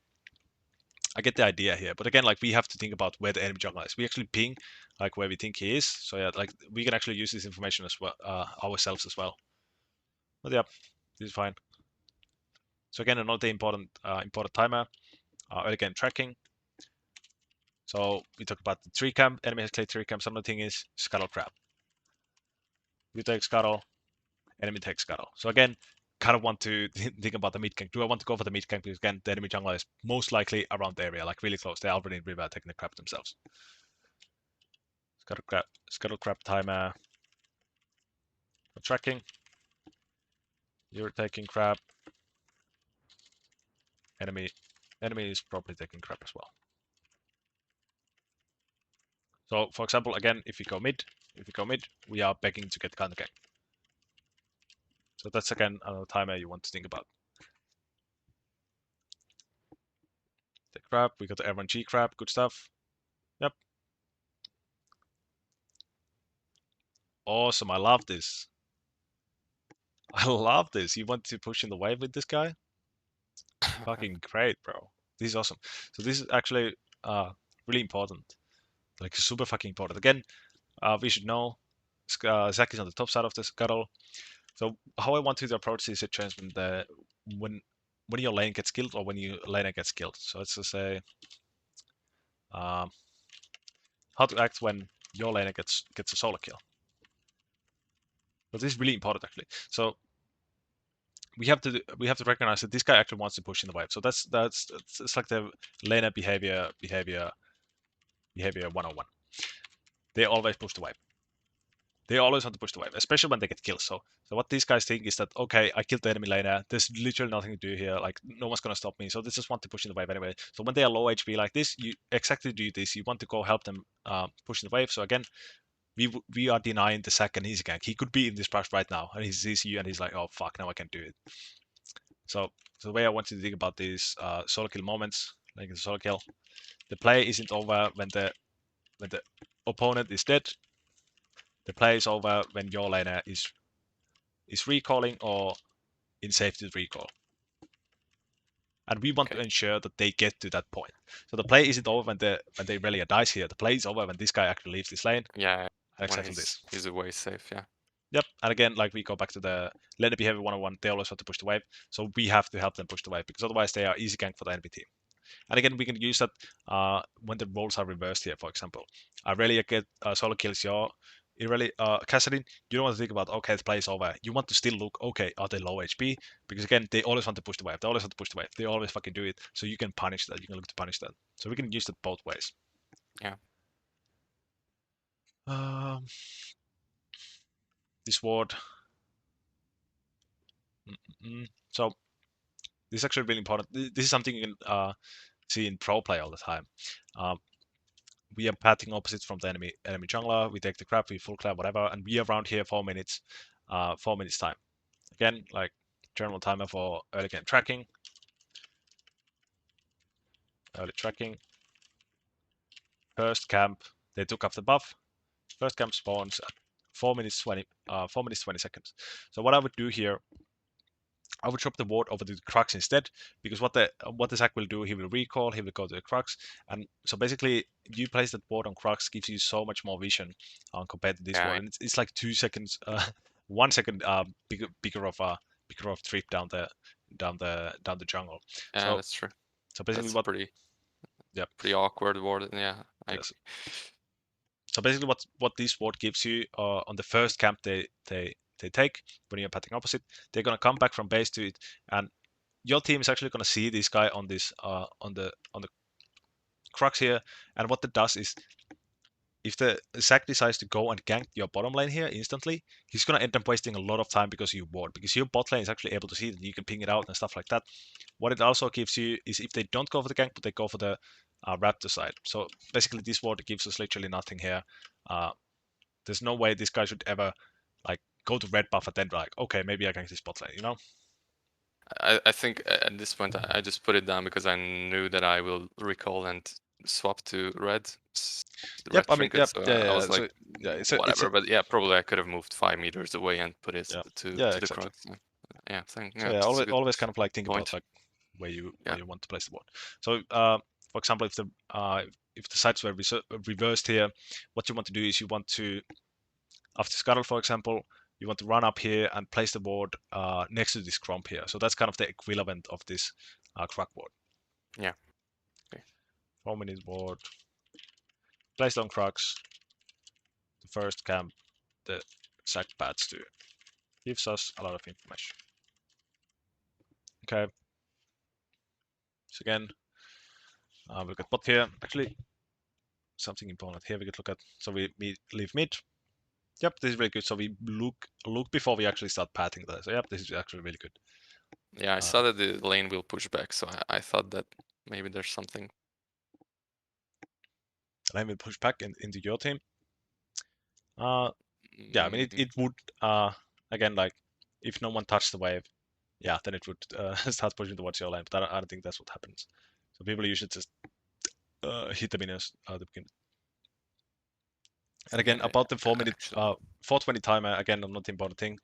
Speaker 1: I get the idea here. But again, like, we have to think about where the enemy jungler is. We actually ping like where we think he is. So yeah, like, we can actually use this information as well ourselves as well. But yeah, this is fine. So again, another important timer, early game tracking. So we talked about the 3 camp. Enemy has cleared 3 camps. Another thing is scuttle crab. You take scuttle, enemy takes scuttle. So again, kind of want to think about the mid gank. Do I want to go for the mid gank? Because again, the enemy jungler is most likely around the area, like really close. They're already in river taking the crab themselves. Scuttle crab timer. Tracking. You're taking crab. Enemy is probably taking crab as well. So for example, again, if we go mid, we are begging to get counter gank. So that's again another timer you want to think about. The crab, we got the R1G crab, good stuff. Yep. Awesome, I love this. I love this. You want to push in the wave with this guy? Fucking great, bro. This is awesome. So this is actually really important. Like super fucking important. Again, we should know Zach is on the top side of the scuttle. So how I want to approach these situations when your lane gets killed or when your laner gets killed. So let's just say how to act when your laner gets a solo kill. But this is really important actually. So we have to recognize that this guy actually wants to push in the wave. So that's it's like the laner behavior 101. They always push the wave. They always want to push the wave, especially when they get killed. So what these guys think is that, okay, I killed the enemy laner. There's literally nothing to do here. Like, no one's gonna stop me. So they just want to push in the wave anyway. So when they are low HP like this, you exactly do this. You want to go help them push in the wave. So again, we are denying the second easy gank. He could be in this brush right now, and he sees you, and he's like, oh fuck, now I can do it. So the way I want you to think about these solo kill moments, like the solo kill, the play isn't over when the opponent is dead. The play is over when your laner is recalling or in safety recall. And we want to ensure that they get to that point. So the play isn't over when the Irelia dies here. The play is over when this guy actually leaves this lane.
Speaker 2: Yeah,
Speaker 1: Exactly
Speaker 2: when
Speaker 1: this.
Speaker 2: he's away safe, yeah.
Speaker 1: Yep. And again, like we go back to the laner behavior 101, they always have to push the wave. So we have to help them push the wave because otherwise they are easy gank for the enemy team. And again, we can use that when the roles are reversed here, for example. Irelia get solo kills your Kassadin. You don't want to think about, okay, the play is over. You want to still look, okay, are they low HP? Because again, they always want to push the wave. They always want to push the wave. They always fucking do it. So you can punish that. You can look to punish that. So we can use that both ways.
Speaker 2: Yeah.
Speaker 1: This ward. So this is actually really important. This is something you can see in pro play all the time. We are patting opposites from the enemy jungler. We take the crap, we full clap, whatever, and we are around here 4 minutes, 4 minutes time. Again, like general timer for early game tracking. Early tracking. First camp, they took off the buff. First camp spawns at 4 minutes 20, 4 minutes 20 seconds. So what I would do here, I would drop the ward over to the Krugs instead, because what the Zac will do, he will recall, he will go to the Krugs, and so basically you place that ward on Krugs gives you so much more vision compared to this ward, and it's like 2 seconds, 1 second bigger of a big rough trip down the jungle.
Speaker 2: Yeah,
Speaker 1: So
Speaker 2: that's true.
Speaker 1: so basically
Speaker 2: That's
Speaker 1: what
Speaker 2: pretty awkward ward. Yeah, I
Speaker 1: yes. So basically what this ward gives you on the first camp they take when you're patting opposite, they're gonna come back from base to it, and your team is actually gonna see this guy on this on the crux here, and what that does is if the Zac decides to go and gank your bottom lane here instantly, he's gonna end up wasting a lot of time because you ward, because your bot lane is actually able to see that you can ping it out and stuff like that. What it also gives you is if they don't go for the gank, but they go for the raptor side. So basically, this ward gives us literally nothing here. There's no way this guy should ever like go to red buff and then like, okay, maybe I gank this bot lane, you know?
Speaker 2: I think at this point I just put it down because I knew that I will recall and swap to red, the
Speaker 1: Yep,
Speaker 2: red
Speaker 1: I mean,
Speaker 2: trinket.
Speaker 1: yep,
Speaker 2: So
Speaker 1: yeah,
Speaker 2: I
Speaker 1: yeah.
Speaker 2: was
Speaker 1: So
Speaker 2: like,
Speaker 1: yeah, it's a
Speaker 2: whatever. But yeah, probably I could have moved 5 meters away and put it
Speaker 1: yeah,
Speaker 2: to
Speaker 1: yeah,
Speaker 2: the
Speaker 1: exactly.
Speaker 2: krugs. Yeah, thank,
Speaker 1: So
Speaker 2: yeah,
Speaker 1: yeah,
Speaker 2: that's a
Speaker 1: always
Speaker 2: good
Speaker 1: always kind of like think
Speaker 2: point.
Speaker 1: about like where you
Speaker 2: Yeah.
Speaker 1: want to place the board. So for example, if the sides were reversed here, what you want to do is you want to after scuttle, for example, you want to run up here and place the board next to this crump here. So that's kind of the equivalent of this crug board.
Speaker 2: Yeah. Okay.
Speaker 1: 4 minute board placed on krugs. The first camp the Zac pads to gives us a lot of information. Okay. So again, we look at bot here. Actually, something important here we could look at. So we leave mid. Yep, this is really good. So we look before we actually start patting there. So yep, this is actually really good.
Speaker 2: Yeah, I saw that the lane will push back, so I thought that maybe there's something.
Speaker 1: Lane will push back into your team. Yeah, I mean it would again like if no one touched the wave, yeah, then it would start pushing towards your lane. But I don't think that's what happens. So people usually just hit the minions at the beginning. And again, about the 4 minute, 420 timer, again, not the important thing.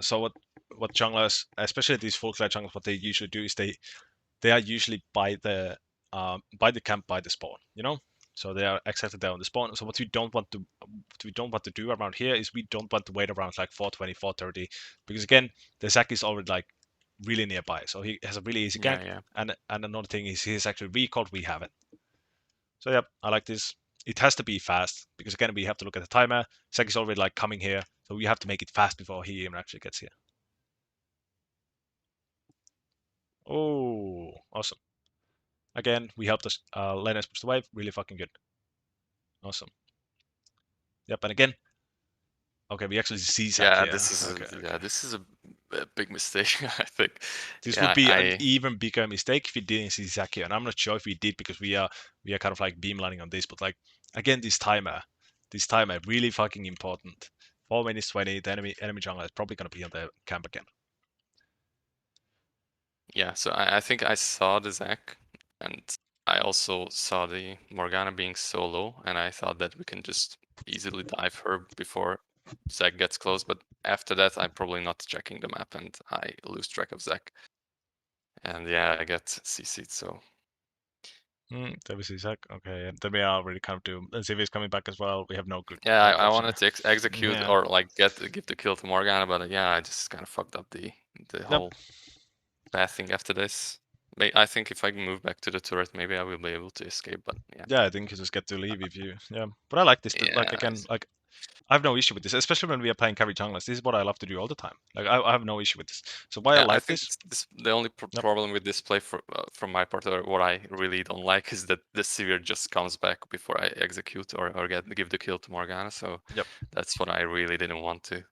Speaker 1: So what junglers, especially these full clear junglers, what they usually do is they are usually by the camp by the spawn, you know. So they are exactly there on the spawn. So what we don't want to do around here is we don't want to wait around like 420, 430, because again the Zac is already like really nearby, so he has a really easy gank.
Speaker 2: Yeah.
Speaker 1: And another thing is he's actually recalled, we haven't. So yeah, I like this. It has to be fast because again we have to look at the timer. Zac is already like coming here, so we have to make it fast before he even actually gets here. Oh, awesome. Again, we helped us laners push the wave. Really fucking good. Awesome. Yep, and again, okay, we actually see Zac
Speaker 2: Yeah,
Speaker 1: here.
Speaker 2: this is
Speaker 1: Okay.
Speaker 2: this is a big mistake. I think
Speaker 1: This
Speaker 2: yeah,
Speaker 1: would be an even bigger mistake if we didn't see Zac here, and I'm not sure if we did because we are kind of like beamlining on this. But like again, this timer really fucking important. 4 minutes 20. The enemy jungler is probably gonna be on the camp again.
Speaker 2: Yeah, so I think I saw the Zac, and I also saw the Morgana being so low, and I thought that we can just easily dive her before Zac gets close. But after that, I'm probably not checking the map, and I lose track of Zac. And yeah, I get CC'd, so
Speaker 1: There we see Zac. Okay, and then we are already kind of doomed. And Sivir is coming back as well. We have no good
Speaker 2: yeah, I
Speaker 1: option
Speaker 2: wanted to
Speaker 1: here.
Speaker 2: execute
Speaker 1: Yeah.
Speaker 2: or like give the kill to Morgana, but yeah, I just kind of fucked up the
Speaker 1: Yep.
Speaker 2: whole pathing after this. I think if I can move back to the turret, maybe I will be able to escape. But yeah,
Speaker 1: Yeah, I think you just get to leave if you. Yeah, but I like this. Like
Speaker 2: yeah,
Speaker 1: again, like I have no issue with this, especially when we are playing carry junglers. This is what I love to do all the time. Like I have no issue with this. So why I
Speaker 2: I
Speaker 1: like
Speaker 2: think
Speaker 1: this?
Speaker 2: the only
Speaker 1: Yep.
Speaker 2: problem with this play from my part, or what I really don't like, is that the sivir just comes back before I execute or give the kill to Morgana. So
Speaker 1: Yep.
Speaker 2: that's what I really didn't want to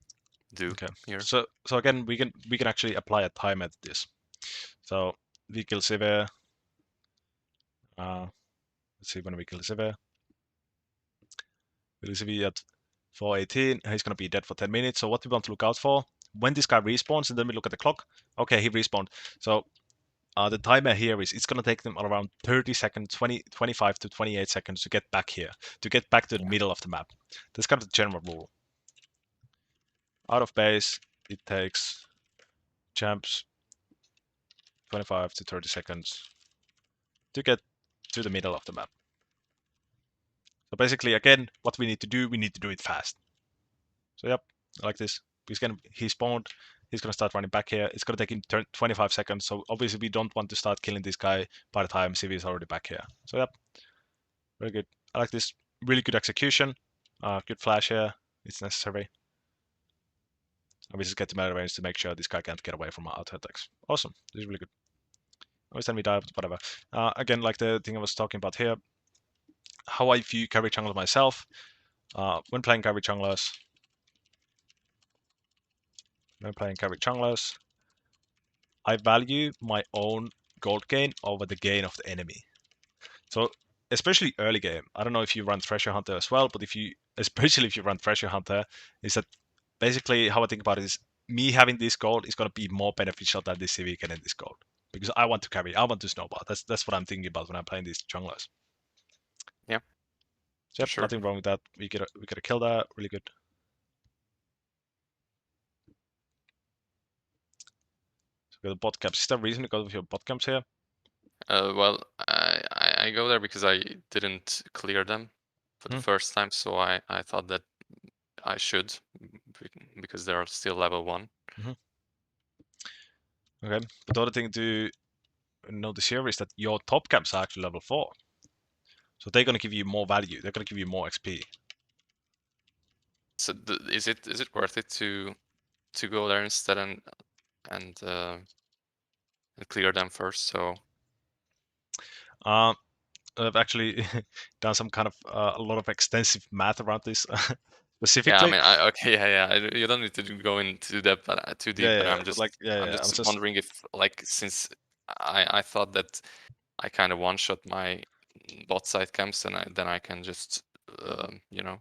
Speaker 2: do
Speaker 1: Okay.
Speaker 2: here.
Speaker 1: So again, we can actually apply a timer at this. So we kill Sivir. Let's see when we kill Sivir. We kill Sivir at 4:18. He's gonna be dead for 10 minutes. So what we want to look out for when this guy respawns, and then we look at the clock. Okay, he respawned. So the timer here is it's going to take them around 30 seconds, 25 to 28 seconds to get back here, to get back to the middle of the map. That's kind of the general rule. Out of base, it takes champs 25 to 30 seconds to get to the middle of the map. So basically, again, what we need to do it fast. So yep, like this. He spawned, He's going to start running back here. It's going to take him 25 seconds. So obviously we don't want to start killing this guy by the time Sivir is already back here. So yep, very good. I like this. Really good execution. Good flash here. It's necessary. And we just get to melee range to make sure this guy can't get away from our auto attacks. Awesome. This is really good. Always then we die, but whatever. Again, like the thing I was talking about here, how I view carry junglers myself. When playing carry junglers, I value my own gold gain over the gain of the enemy. So especially early game, I don't know if you run Treasure Hunter as well, but especially if you run Treasure Hunter, is that basically how I think about it is me having this gold is going to be more beneficial than this CV getting this gold because I want to carry, I want to snowball. That's what I'm thinking about when I'm playing these junglers.
Speaker 2: Yeah.
Speaker 1: So yep,
Speaker 2: Sure.
Speaker 1: nothing wrong with that. We get a kill there, really good. So we got the bot camps. Is there a reason to go with your bot camps here?
Speaker 2: Well, I go there because I didn't clear them for the first time, so I thought that I should because they're still level 1.
Speaker 1: Okay, but the other thing to notice here is that your top camps are actually level 4. So they're going to give you more value. They're going to give you more XP.
Speaker 2: So is it worth it to go there instead and clear them first? So
Speaker 1: I've actually done some kind of a lot of extensive math around this specifically.
Speaker 2: yeah, I mean, okay, yeah. You don't need to go into depth, but too deep.
Speaker 1: Yeah,
Speaker 2: But
Speaker 1: yeah,
Speaker 2: I'm just
Speaker 1: like
Speaker 2: I'm
Speaker 1: I was
Speaker 2: just
Speaker 1: just
Speaker 2: wondering if, like, since I thought that I kind of one shot my bot side camps, and then I can just
Speaker 1: yeah.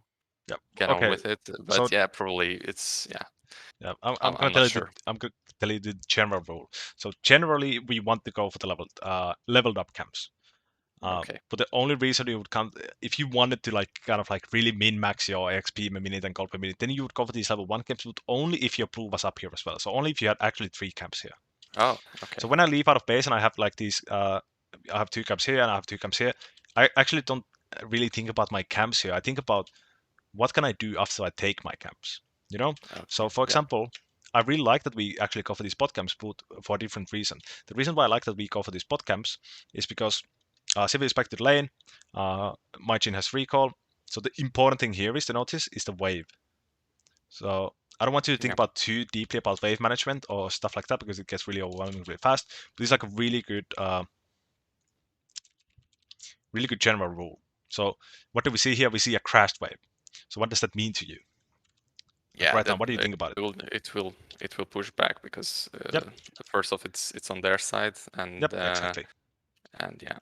Speaker 2: get on
Speaker 1: Okay,
Speaker 2: with it. But
Speaker 1: so
Speaker 2: yeah, probably it's
Speaker 1: yeah. I'm
Speaker 2: I'm
Speaker 1: gonna tell
Speaker 2: not
Speaker 1: you
Speaker 2: sure.
Speaker 1: I'm gonna tell you the general rule. So generally we want to go for the leveled up camps.
Speaker 2: Okay.
Speaker 1: But the only reason you would come if you wanted to like kind of like really min max your XP per minute and gold per minute, then you would go for these level 1 camps, but only if your pool was up here as well. So only if you had actually 3 camps here.
Speaker 2: Oh, okay.
Speaker 1: So when I leave out of base and I have like these, I have 2 camps here and I have 2 camps here. I actually don't really think about my camps here. I think about what can I do after I take my camps. You know.
Speaker 2: Okay.
Speaker 1: So for
Speaker 2: Yeah.
Speaker 1: example, I really like that we actually go for these bot camps, but for a different reason. The reason why I like that we go for these bot camps is because Sivir is back to the lane. My Jhin has recall. So the important thing here is to notice is the wave. So I don't want you to think
Speaker 2: Yeah.
Speaker 1: about too deeply about wave management or stuff like that because it gets really overwhelming really fast. But it's like a really good general rule. So what do we see here? We see a crashed wave. So what does that mean to you? Like
Speaker 2: Yeah,
Speaker 1: right now,
Speaker 2: that
Speaker 1: what do you think about it?
Speaker 2: it will push back because
Speaker 1: Yep.
Speaker 2: first off it's on their side, and
Speaker 1: Yep, exactly.
Speaker 2: and yeah,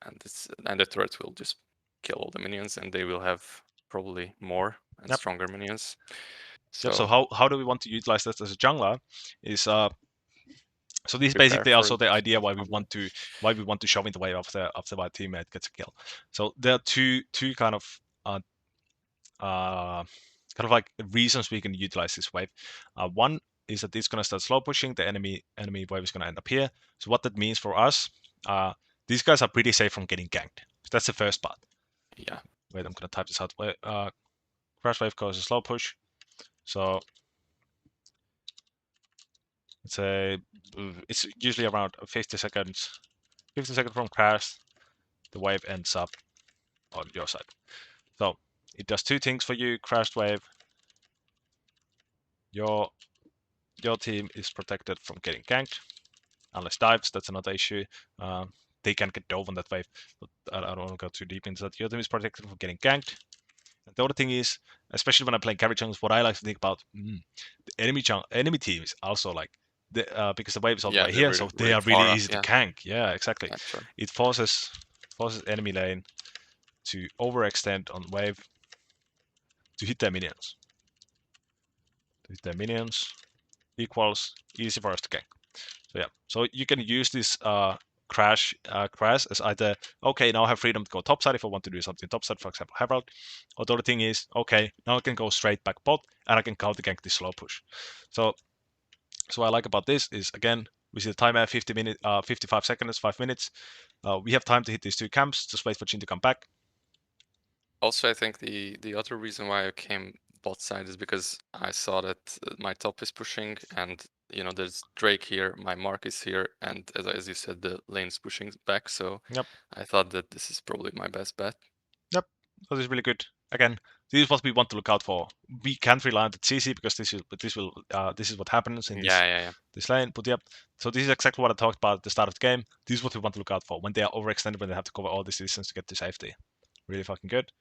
Speaker 2: and the turret will just kill all the minions, and they will have probably more and
Speaker 1: Yep.
Speaker 2: stronger minions.
Speaker 1: Yep. So
Speaker 2: So
Speaker 1: how do we want to utilize this as a jungler? Is so this is
Speaker 2: prepare
Speaker 1: basically
Speaker 2: for
Speaker 1: also
Speaker 2: it
Speaker 1: the idea
Speaker 2: as
Speaker 1: why we
Speaker 2: well.
Speaker 1: want to shove in the way after my teammate gets a kill. So there are two kind of like reasons we can utilize this wave. One is that it's going to start slow pushing. The enemy wave is going to end up here. So what that means for us, these guys are pretty safe from getting ganked. So that's the first part.
Speaker 2: Yeah.
Speaker 1: Wait, I'm going to type this out. Crash wave causes slow push. So it's usually around 50 seconds. 50 seconds from crash, the wave ends up on your side. So it does two things for you. Crashed wave, your team is protected from getting ganked, unless dives. That's another issue. They can get dove on that wave, but I don't want to go too deep into that. Your team is protected from getting ganked. And the other thing is, especially when I'm playing carry jungles, what I like to think about, the enemy team is also like because the wave is all the
Speaker 2: Yeah,
Speaker 1: way
Speaker 2: they're
Speaker 1: here,
Speaker 2: really,
Speaker 1: so they
Speaker 2: really
Speaker 1: are really
Speaker 2: far up.
Speaker 1: easy to
Speaker 2: Yeah.
Speaker 1: gank. Yeah, exactly.
Speaker 2: Yeah, sure.
Speaker 1: It forces enemy lane to overextend on wave to hit their minions. Equals easy for us to gank. So yeah, so you can use this crash as either okay, now I have freedom to go topside if I want to do something topside, for example Herald, or the other thing is okay, now I can go straight back bot and I can counter gank this slow push. So what I like about this is again we see the timer 55 seconds, 5 minutes. We have time to hit these two camps. Just wait for Jhin to come back.
Speaker 2: Also, I think the other reason why I came bot side is because I saw that my top is pushing, and there's Drake here, my mark is here, and as you said, the lane's pushing back. So
Speaker 1: Yep.
Speaker 2: I thought that this is probably my best bet.
Speaker 1: Yep. So this is really good. Again, this is what we want to look out for. We can't rely on the CC because this is what happens in
Speaker 2: Yeah.
Speaker 1: this lane. But yep, so this is exactly what I talked about at the start of the game. This is what we want to look out for when they are overextended, when they have to cover all this distance to get to safety. Really fucking good.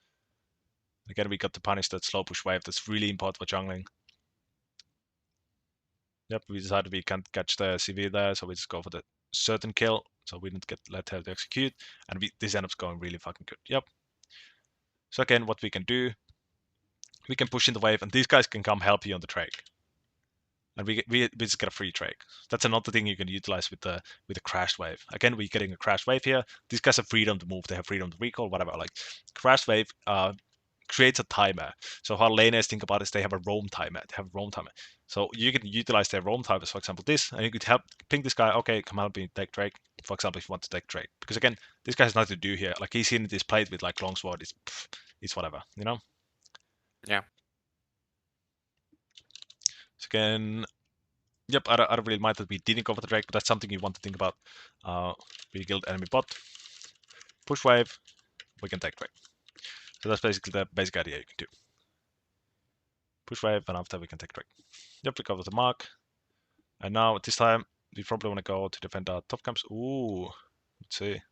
Speaker 1: Again, we got to punish that slow push wave. That's really important for jungling. Yep, we decided we can't catch the sivir there, so we just go for the certain kill, so we didn't get let her to execute, and this ends up going really fucking good. Yep. So again, what we can do, we can push in the wave, and these guys can come help you on the Drake. And we just get a free Drake. That's another thing you can utilize with the crashed wave. Again, we're getting a crashed wave here. These guys have freedom to move. They have freedom to recall, whatever. Like crashed wave creates a timer. So how laners think about it is they have a roam timer. They have a roam timer. So you can utilize their roam timers, for example, this, and you could help ping this guy. Okay, come help me take Drake. For example, if you want to take Drake, because again, this guy has nothing to do here. Like he's in this plate with like longsword. It's whatever, you know.
Speaker 2: Yeah.
Speaker 1: So again, yep, I don't really mind that we didn't go for the Drake, but that's something you want to think about. We killed enemy bot. Push wave, we can take Drake. So that's basically the basic idea you can do. Push wave, and after we can take Drake. Yep, we cover the mark. And now, this time, we probably want to go to defend our top camps. Ooh, let's see.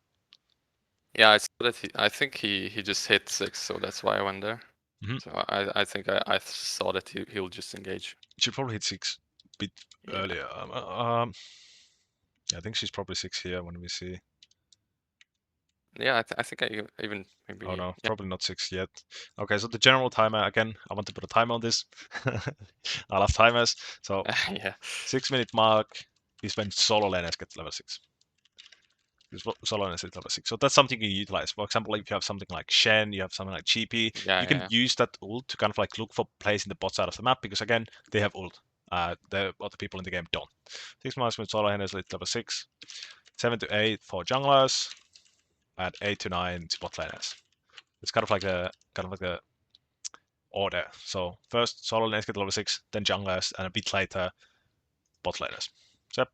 Speaker 2: Yeah, I saw that I think he just hit 6, so that's why I went there.
Speaker 1: Mhm.
Speaker 2: So I think I saw that he'll just engage.
Speaker 1: She probably hit 6 a bit
Speaker 2: Yeah.
Speaker 1: earlier. Yeah, I think she's probably 6 here when we see.
Speaker 2: Yeah, I think I even maybe.
Speaker 1: Oh no,
Speaker 2: Yeah.
Speaker 1: probably not 6 yet. Okay, so the general timer, again, I want to put a timer on this. I love timers. So
Speaker 2: Yeah.
Speaker 1: 6-minute mark is when solo laners get level 6. Solo laners get level 6. So that's something you utilize. For example, if you have something like Shen, you have something like GP, you can use that ult to kind of like look for plays in the bot side of the map because again, they have ult. The other people in the game don't. 6 months with solo laners at level 6. 7 to 8 for junglers, and 8 to 9 to bot laners. It's kind of like a order. So first solo laners get level 6, then junglers, and a bit later bot laners. So,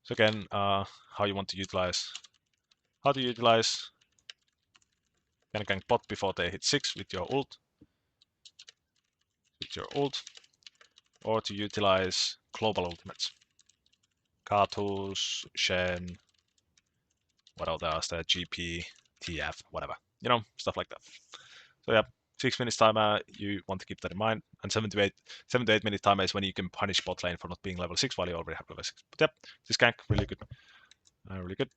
Speaker 1: so again, how you want to utilize, can gank bot before they hit 6 with your ult, or to utilize global ultimates. Karthus, Shen, what else there, GP, TF, whatever. You know, stuff like that. So yeah, 6 minutes timer, you want to keep that in mind. And 7 to 8 minute timer is when you can punish bot lane for not being level 6 while you already have level 6. But yep, this gank, really good. Really good.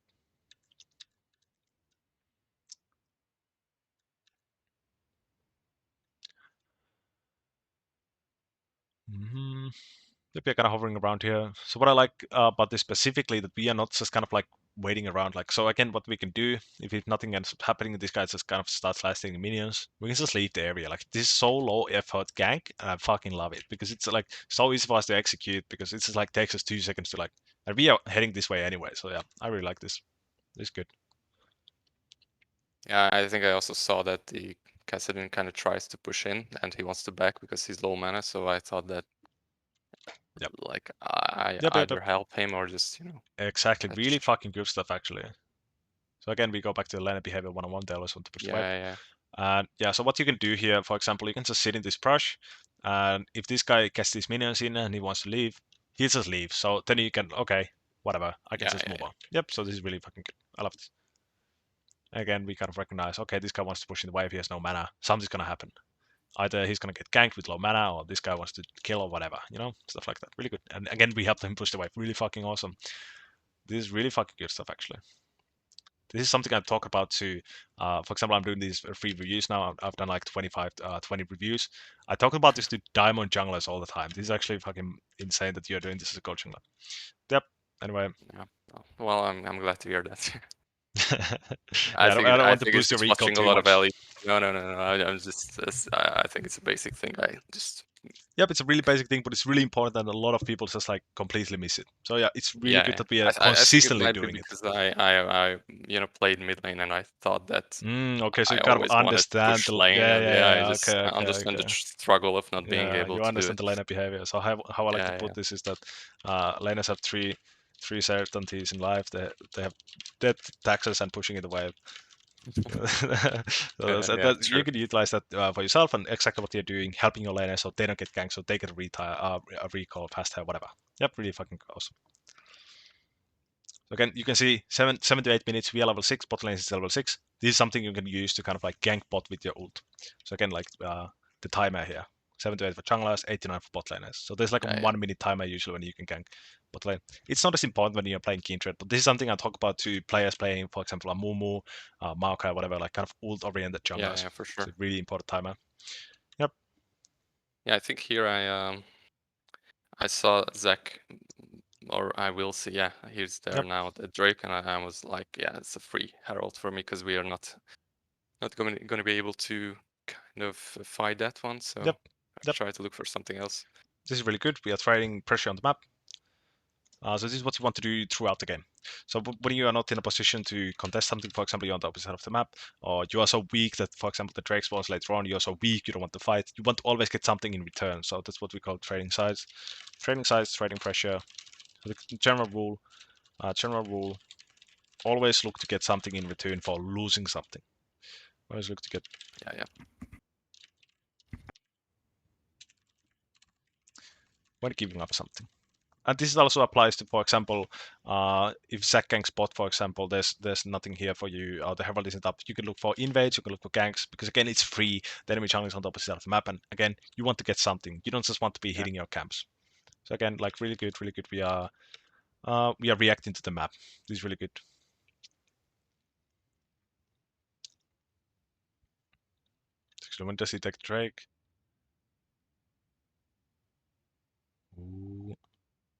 Speaker 1: Yep, we're kind of hovering around here. So what I like about this specifically, that we are not just kind of like waiting around. Like, so again, what we can do, if nothing ends up happening, this guy just kind of starts lasting minions, we can just leave the area. Like, this is so low effort gank, and I fucking love it, because it's like so easy for us to execute, because it's just like takes us 2 seconds to like, and we are heading this way anyway. So yeah, I really like this. It's good.
Speaker 2: Yeah, I think I also saw that the Kassadin kind of tries to push in, and he wants to back because he's low mana. So I thought that,
Speaker 1: Yep.
Speaker 2: like, I
Speaker 1: Yep.
Speaker 2: either help him or just
Speaker 1: Exactly. Really fucking good stuff, actually. So again, we go back to the land behavior 101. They always want to push the wave.
Speaker 2: Yeah.
Speaker 1: And yeah, so what you can do here, for example, you can just sit in this brush, and if this guy gets these minions in and he wants to leave, he'll just leave. So then you can, okay, whatever, I can just move on. Yep, so this is really fucking good. I love this. Again, we kind of recognize, okay, this guy wants to push in the wave, he has no mana. Something's gonna happen. Either he's gonna get ganked with low mana, or this guy wants to kill, or whatever, you know, stuff like that. Really good. And again, we helped him push the wave. Really fucking awesome. This is really fucking good stuff, actually. This is something I talk about too. For example, I'm doing these free reviews now. I've done like 20 reviews. I talk about this to diamond junglers all the time. This is actually fucking insane that you're doing this as a coaching lab. Yep. Anyway.
Speaker 2: Yeah. Well, I'm glad to hear that.
Speaker 1: I don't want to boost your
Speaker 2: it's
Speaker 1: recall
Speaker 2: watching a
Speaker 1: too
Speaker 2: lot of
Speaker 1: much.
Speaker 2: LE. No. I'm just. I think it's a basic thing. I just
Speaker 1: Yep, it's a really basic thing, but it's really important, and a lot of people just like completely miss it. So yeah, it's really
Speaker 2: Yeah,
Speaker 1: good
Speaker 2: yeah.
Speaker 1: that we are
Speaker 2: I think it
Speaker 1: consistently
Speaker 2: might be
Speaker 1: doing it.
Speaker 2: because I played mid lane and I thought that
Speaker 1: Okay, so
Speaker 2: I
Speaker 1: you kind of
Speaker 2: always wanted to
Speaker 1: understand
Speaker 2: push
Speaker 1: the
Speaker 2: lane,
Speaker 1: yeah,
Speaker 2: and
Speaker 1: yeah,
Speaker 2: yeah,
Speaker 1: yeah. Okay,
Speaker 2: I
Speaker 1: okay,
Speaker 2: understand the
Speaker 1: okay.
Speaker 2: struggle of not being
Speaker 1: Yeah,
Speaker 2: able
Speaker 1: you
Speaker 2: to do
Speaker 1: understand
Speaker 2: it.
Speaker 1: the lineup behavior. So how I like to
Speaker 2: Yeah,
Speaker 1: put
Speaker 2: yeah.
Speaker 1: this is that laners have three certainties in life. They have death, taxes, and pushing it away. So
Speaker 2: Yeah,
Speaker 1: you
Speaker 2: true.
Speaker 1: can utilize that for yourself and exactly what you're doing, helping your laners so they don't get ganked, so they get a recall, fast hair, whatever. Yep, really fucking awesome. So again, you can see 7 to 8 minutes. We are level 6. Bot lane is level 6. This is something you can use to kind of like gank bot with your ult. So again, like the timer here. 7 to 8 for junglers, 8 to 9 for bot laners. So there's like a
Speaker 2: Yeah, yeah.
Speaker 1: 1 minute timer usually when you can gank bot lane. It's not as important when you're playing kindred, but this is something I talk about to players playing, for example, a Mumu, Maokai, whatever, like kind of ult oriented
Speaker 2: Yeah,
Speaker 1: junglers.
Speaker 2: yeah, for
Speaker 1: It's
Speaker 2: sure.
Speaker 1: a really important timer. Yep.
Speaker 2: Yeah, I think here I saw Zach, or I will see. Yeah, he's there
Speaker 1: Yep.
Speaker 2: now, the Drake, and I was like, yeah, it's a free herald for me because we are not going to be able to kind of fight that one. So
Speaker 1: Yep.
Speaker 2: I
Speaker 1: Yep.
Speaker 2: try to look for something else.
Speaker 1: This is really good. We are throwing pressure on the map. So this is what you want to do throughout the game. So when you are not in a position to contest something, for example, you're on the opposite side of the map, or you are so weak that, for example, the Drake spawns later on, you're so weak you don't want to fight. You want to always get something in return. So that's what we call trading sides. Trading sides, trading pressure. The general rule, always look to get something in return for losing something. Always look to get.
Speaker 2: Yeah, yeah.
Speaker 1: When giving up something. And this also applies to, for example, if Zac ganks bot, for example, there's nothing here for you. The herald isn't up. You can look for invades, you can look for ganks, because again, it's free. The enemy jungle is on the opposite side of the map, and again, you want to get something. You don't just want to be hitting your camps. So again, like really good, really good. We are reacting to the map. This is really good. So when does he take Drake? Ooh.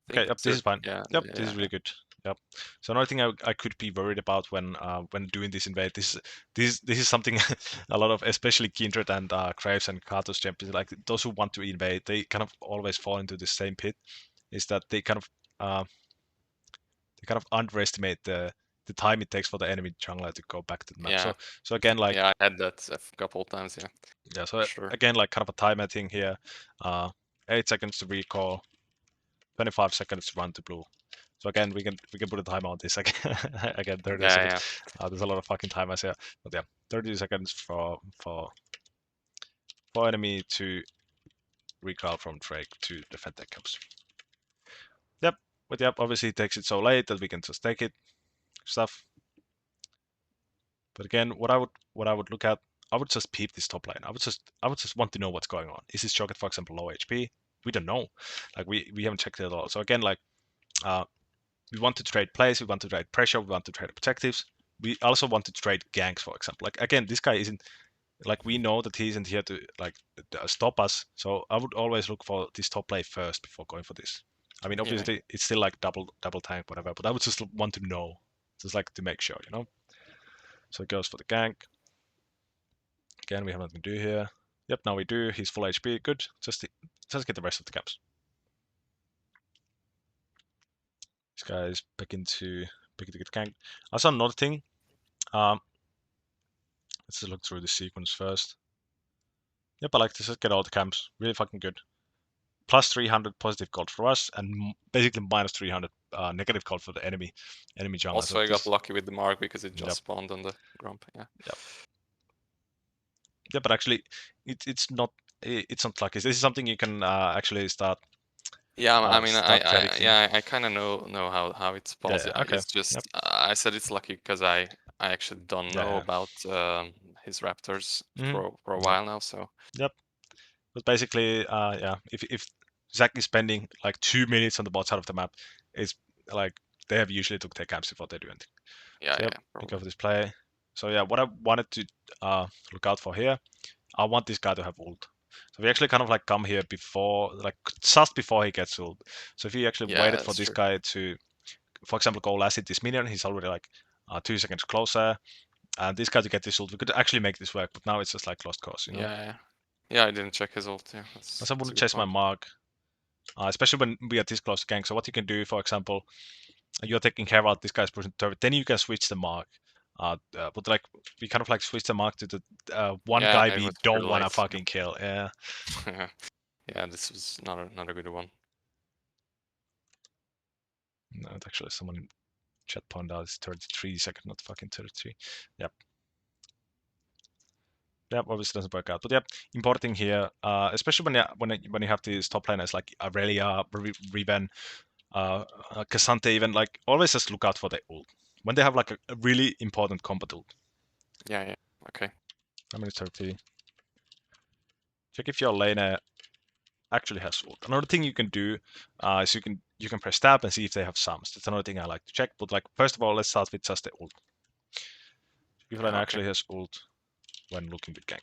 Speaker 1: Okay, yep, this is fine.
Speaker 2: Yeah,
Speaker 1: Yep,
Speaker 2: yeah,
Speaker 1: this is really good. Yep. So another thing I could be worried about when doing this invade, this is something a lot of, especially kindred and Graves and Katos champions, like those who want to invade, they kind of always fall into the same pit. Is that they kind of underestimate the time it takes for the enemy jungler to go back to the map.
Speaker 2: yeah,
Speaker 1: So again, like
Speaker 2: yeah. I had that a couple of times. Yeah,
Speaker 1: yeah. So
Speaker 2: for sure.
Speaker 1: again, like kind of a timer thing here. 8 seconds to recall, 25 seconds to run to blue. So again, we can put a timer on this again 30
Speaker 2: Yeah,
Speaker 1: seconds.
Speaker 2: yeah.
Speaker 1: There's a lot of fucking timers here, but yeah, 30 seconds for enemy to recall from Drake to defend their camps. Yep, but yep, obviously it takes it so late that we can just take it stuff. But again, what I would look at, I would just peep this top lane. I would just want to know what's going on. Is this Chocket, for example, low HP? We don't know. Like we haven't checked it at all. So again, like we want to trade plays, we want to trade pressure, we want to trade objectives. We also want to trade ganks, for example. Like again, this guy isn't like we know that he isn't here to like stop us. So I would always look for this top play first before going for this. I mean,
Speaker 2: Yeah.
Speaker 1: obviously it's still like double tank, whatever. But I would just want to know, just like to make sure, you know. So it goes for the gank. Again, we have nothing to do here. Yep, now we do. He's full HP. Good. Just get the rest of the caps. This guy is back into get ganked. Also, another thing. Um, let's just look through the sequence first. Yep, I like to just get all the camps. Really fucking good. Plus 300 positive gold for us, and basically minus 300 negative gold for the enemy jungler.
Speaker 2: Also,
Speaker 1: So
Speaker 2: I got
Speaker 1: this,
Speaker 2: lucky with the mark because it just
Speaker 1: yep,
Speaker 2: spawned on the grump. Yeah.
Speaker 1: yep, yeah. But actually, it's not lucky. This is something you can actually start
Speaker 2: Yeah, I mean,
Speaker 1: predicting.
Speaker 2: I kind of know how it spawns.
Speaker 1: Yeah. Okay.
Speaker 2: It's just
Speaker 1: Yep.
Speaker 2: I said it's lucky because I actually don't know
Speaker 1: Yeah.
Speaker 2: about his raptors
Speaker 1: Mm-hmm.
Speaker 2: for a
Speaker 1: Yep.
Speaker 2: while now. So
Speaker 1: Yep. But basically, yeah, if Zac is spending like 2 minutes on the bot side of the map, it's like they have usually took their camps before they do anything.
Speaker 2: yeah,
Speaker 1: So
Speaker 2: yeah,
Speaker 1: yep, we go
Speaker 2: probably.
Speaker 1: for this play. So yeah, what I wanted to look out for here, I want this guy to have ult. So we actually kind of like come here before, like just before he gets ult. So if he actually
Speaker 2: Yeah,
Speaker 1: waited for
Speaker 2: that's
Speaker 1: this
Speaker 2: true.
Speaker 1: guy to, for example, go last hit this minion, he's already like 2 seconds closer. And this guy to get this ult, we could actually make this work, but now it's just like lost cause, you know?
Speaker 2: Yeah, yeah. Yeah, I didn't check his ult. Yeah, that's
Speaker 1: I
Speaker 2: a
Speaker 1: wouldn't
Speaker 2: good
Speaker 1: chase my
Speaker 2: point.
Speaker 1: mark, especially when we are this close to gank. So what you can do, for example, you're taking care of this guy's pushing turret, then you can switch the mark. But like we kind of like switch the mark to the one
Speaker 2: Yeah,
Speaker 1: guy
Speaker 2: it
Speaker 1: we
Speaker 2: was
Speaker 1: don't
Speaker 2: pretty
Speaker 1: want to
Speaker 2: late.
Speaker 1: fucking kill. Yeah.
Speaker 2: Yeah. Yeah, this was not a good one.
Speaker 1: No, actually someone in chat pointed out it's 33 seconds, not fucking 33. Yep. Yep, obviously doesn't work out. But yep, important here, especially when you have these top laners like Irelia, Riven, Ksante, even like always just look out for the ult when they have like a really important combat ult.
Speaker 2: Yeah, yeah. Okay.
Speaker 1: I mean, it's 30. Check if your laner actually has ult. Another thing you can do is you can press tab and see if they have sums. That's another thing I like to check. But like first of all, let's start with just the ult. If
Speaker 2: Yeah,
Speaker 1: laner
Speaker 2: okay.
Speaker 1: actually has ult when looking with gank.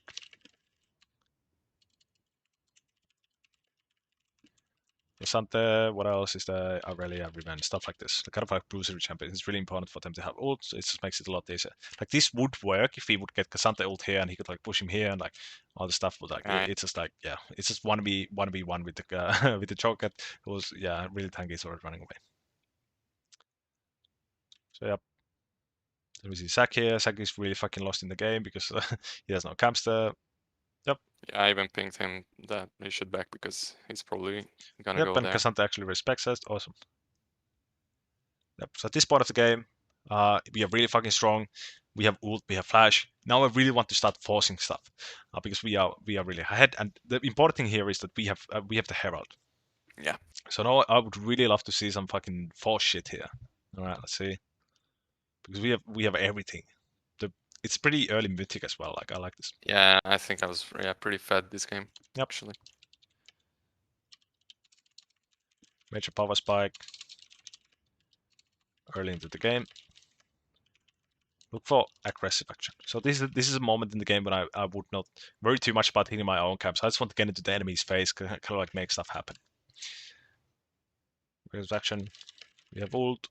Speaker 1: Ksante, what else is there? Irelia, Revenge, stuff like this. The kind of like bruiser champions. It's really important for them to have ult. It just makes it a lot easier. Like this would work if he would get Ksante ult here and he could like push him here and like all the stuff. But like
Speaker 2: Yeah,
Speaker 1: it's just like yeah, it's just 1v1 with the with the choket. It was yeah really tanky sort of running away. So yeah. Then we see Zack here. Zack is really fucking lost in the game because he has no campster. Yep.
Speaker 2: yeah, I even pinged him that he should back because he's probably gonna
Speaker 1: Yep,
Speaker 2: go
Speaker 1: and
Speaker 2: there.
Speaker 1: Ksante actually respects us. Awesome. Yep. So at this point of the game, we are really fucking strong. We have ult, we have flash. Now I really want to start forcing stuff because we are really ahead. And the important thing here is that we have the herald.
Speaker 2: Yeah.
Speaker 1: So now I would really love to see some fucking force shit here. All right, let's see because we have everything. It's pretty early mythic as well. Like I like this.
Speaker 2: Yeah, I think I was pretty fed this game.
Speaker 1: Yep.
Speaker 2: Actually.
Speaker 1: Major power spike early into the game. Look for aggressive action. So this is a moment in the game when I would not worry too much about hitting my own camps. I just want to get into the enemy's face, kind of like make stuff happen. Aggressive action. We have ult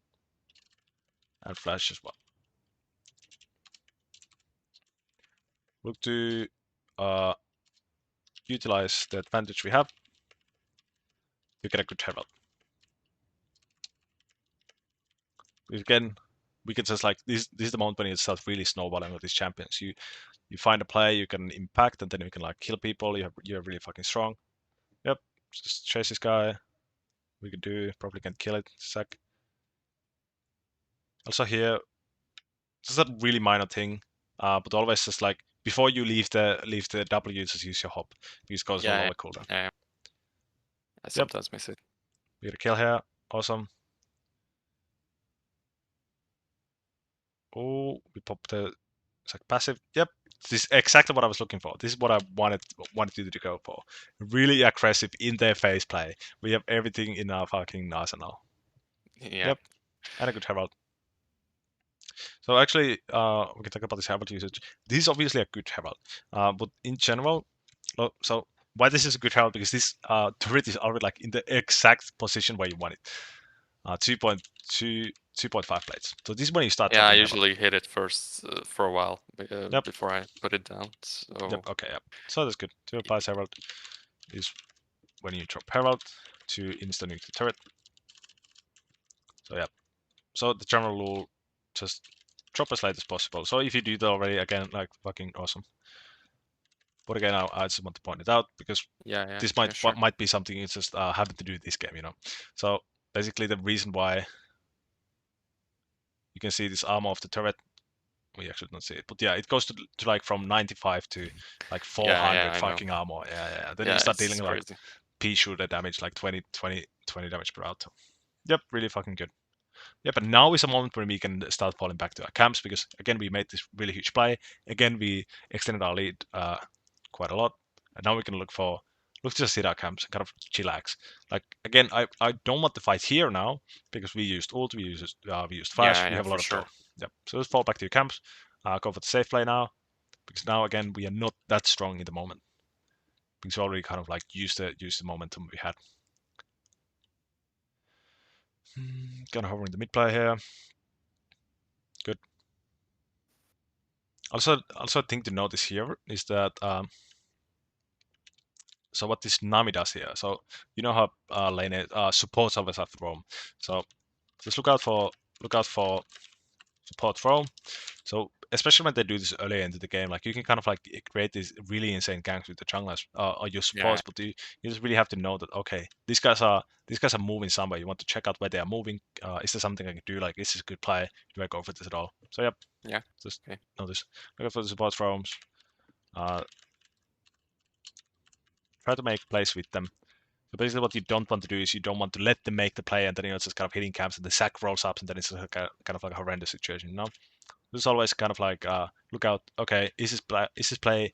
Speaker 1: and flash as well. Look to utilize the advantage we have to get a good herald. Again, we can just like this is the moment when it starts really snowballing with these champions. You find a play, you can impact, and then you can like kill people. You're really fucking strong. Yep, just chase this guy. We can do probably can kill it. Sec. Also here, just a really minor thing, but always just like before you leave the W, just use your hop. Use goes a
Speaker 2: Yeah,
Speaker 1: lower cooldown.
Speaker 2: yeah. I
Speaker 1: Yep,
Speaker 2: sometimes miss it.
Speaker 1: we get a kill here. Awesome. Oh, we pop the passive. Yep, this is exactly what I was looking for. This is what I wanted you to go for. Really aggressive in their face play. We have everything in our fucking arsenal.
Speaker 2: Yeah.
Speaker 1: Yep, and a good herald. So actually, we can talk about this herald usage. This is obviously a good herald, but in general, so why this is a good herald because this turret is already like in the exact position where you want it. 2.2, 2.5 plates. So this is when you start
Speaker 2: Yeah, I
Speaker 1: dropping herald.
Speaker 2: usually hit it first for a while
Speaker 1: Yep.
Speaker 2: before I put it down. So
Speaker 1: Yep. Okay. Yep. So that's good. 2.5 herald is when you drop herald to instant nuke the turret. So yeah. So the general rule, just drop as late as possible. So if you do that already, again, like fucking awesome. But again, I just want to point it out because
Speaker 2: yeah,
Speaker 1: this
Speaker 2: sure.
Speaker 1: might be something it's just having to do this game, you know. So basically, the reason why you can see this armor of the turret, we actually don't see it, but yeah, it goes to like from 95 to like
Speaker 2: Yeah,
Speaker 1: 400
Speaker 2: I know.
Speaker 1: fucking armor. Yeah. Then you
Speaker 2: Yeah,
Speaker 1: start
Speaker 2: it's
Speaker 1: dealing like
Speaker 2: crazy.
Speaker 1: P shooter damage, like 20 damage per out. Yep, really fucking good. Yeah, but now is a moment where we can start falling back to our camps because again we made this really huge play. Again we extended our lead quite a lot, and now we can look to just hit our camps and kind of chillax. Like again, I don't want to fight here now because we used ult, we used flash, we
Speaker 2: Yeah,
Speaker 1: have a
Speaker 2: for
Speaker 1: lot of
Speaker 2: sure.
Speaker 1: turret. Yep. So let's fall back to your camps. Go for the safe play now because now again we are not that strong in the moment because we already kind of like used the momentum we had. Gonna hover in the mid play here. Good. Also a thing to notice here is that so what this Nami does here. So you know how lane supports always have roam. So just look out for support roam. So especially when they do this earlier into the game, like you can kind of like create these really insane ganks with the junglers or your
Speaker 2: Yeah,
Speaker 1: supports, but you just really have to know that okay, these guys are moving somewhere. You want to check out where they are moving. Is there something I can do? Like is this a good play? Do I go for this at all? So yep,
Speaker 2: yeah,
Speaker 1: just
Speaker 2: okay.
Speaker 1: notice. Look out for the support roams. Try to make plays with them. So basically, what you don't want to do is you don't want to let them make the play, and then you're just kind of hitting camps, and the sack rolls up, and then it's a kind of like a horrendous situation. You know, this is always kind of like look out. Okay, is this play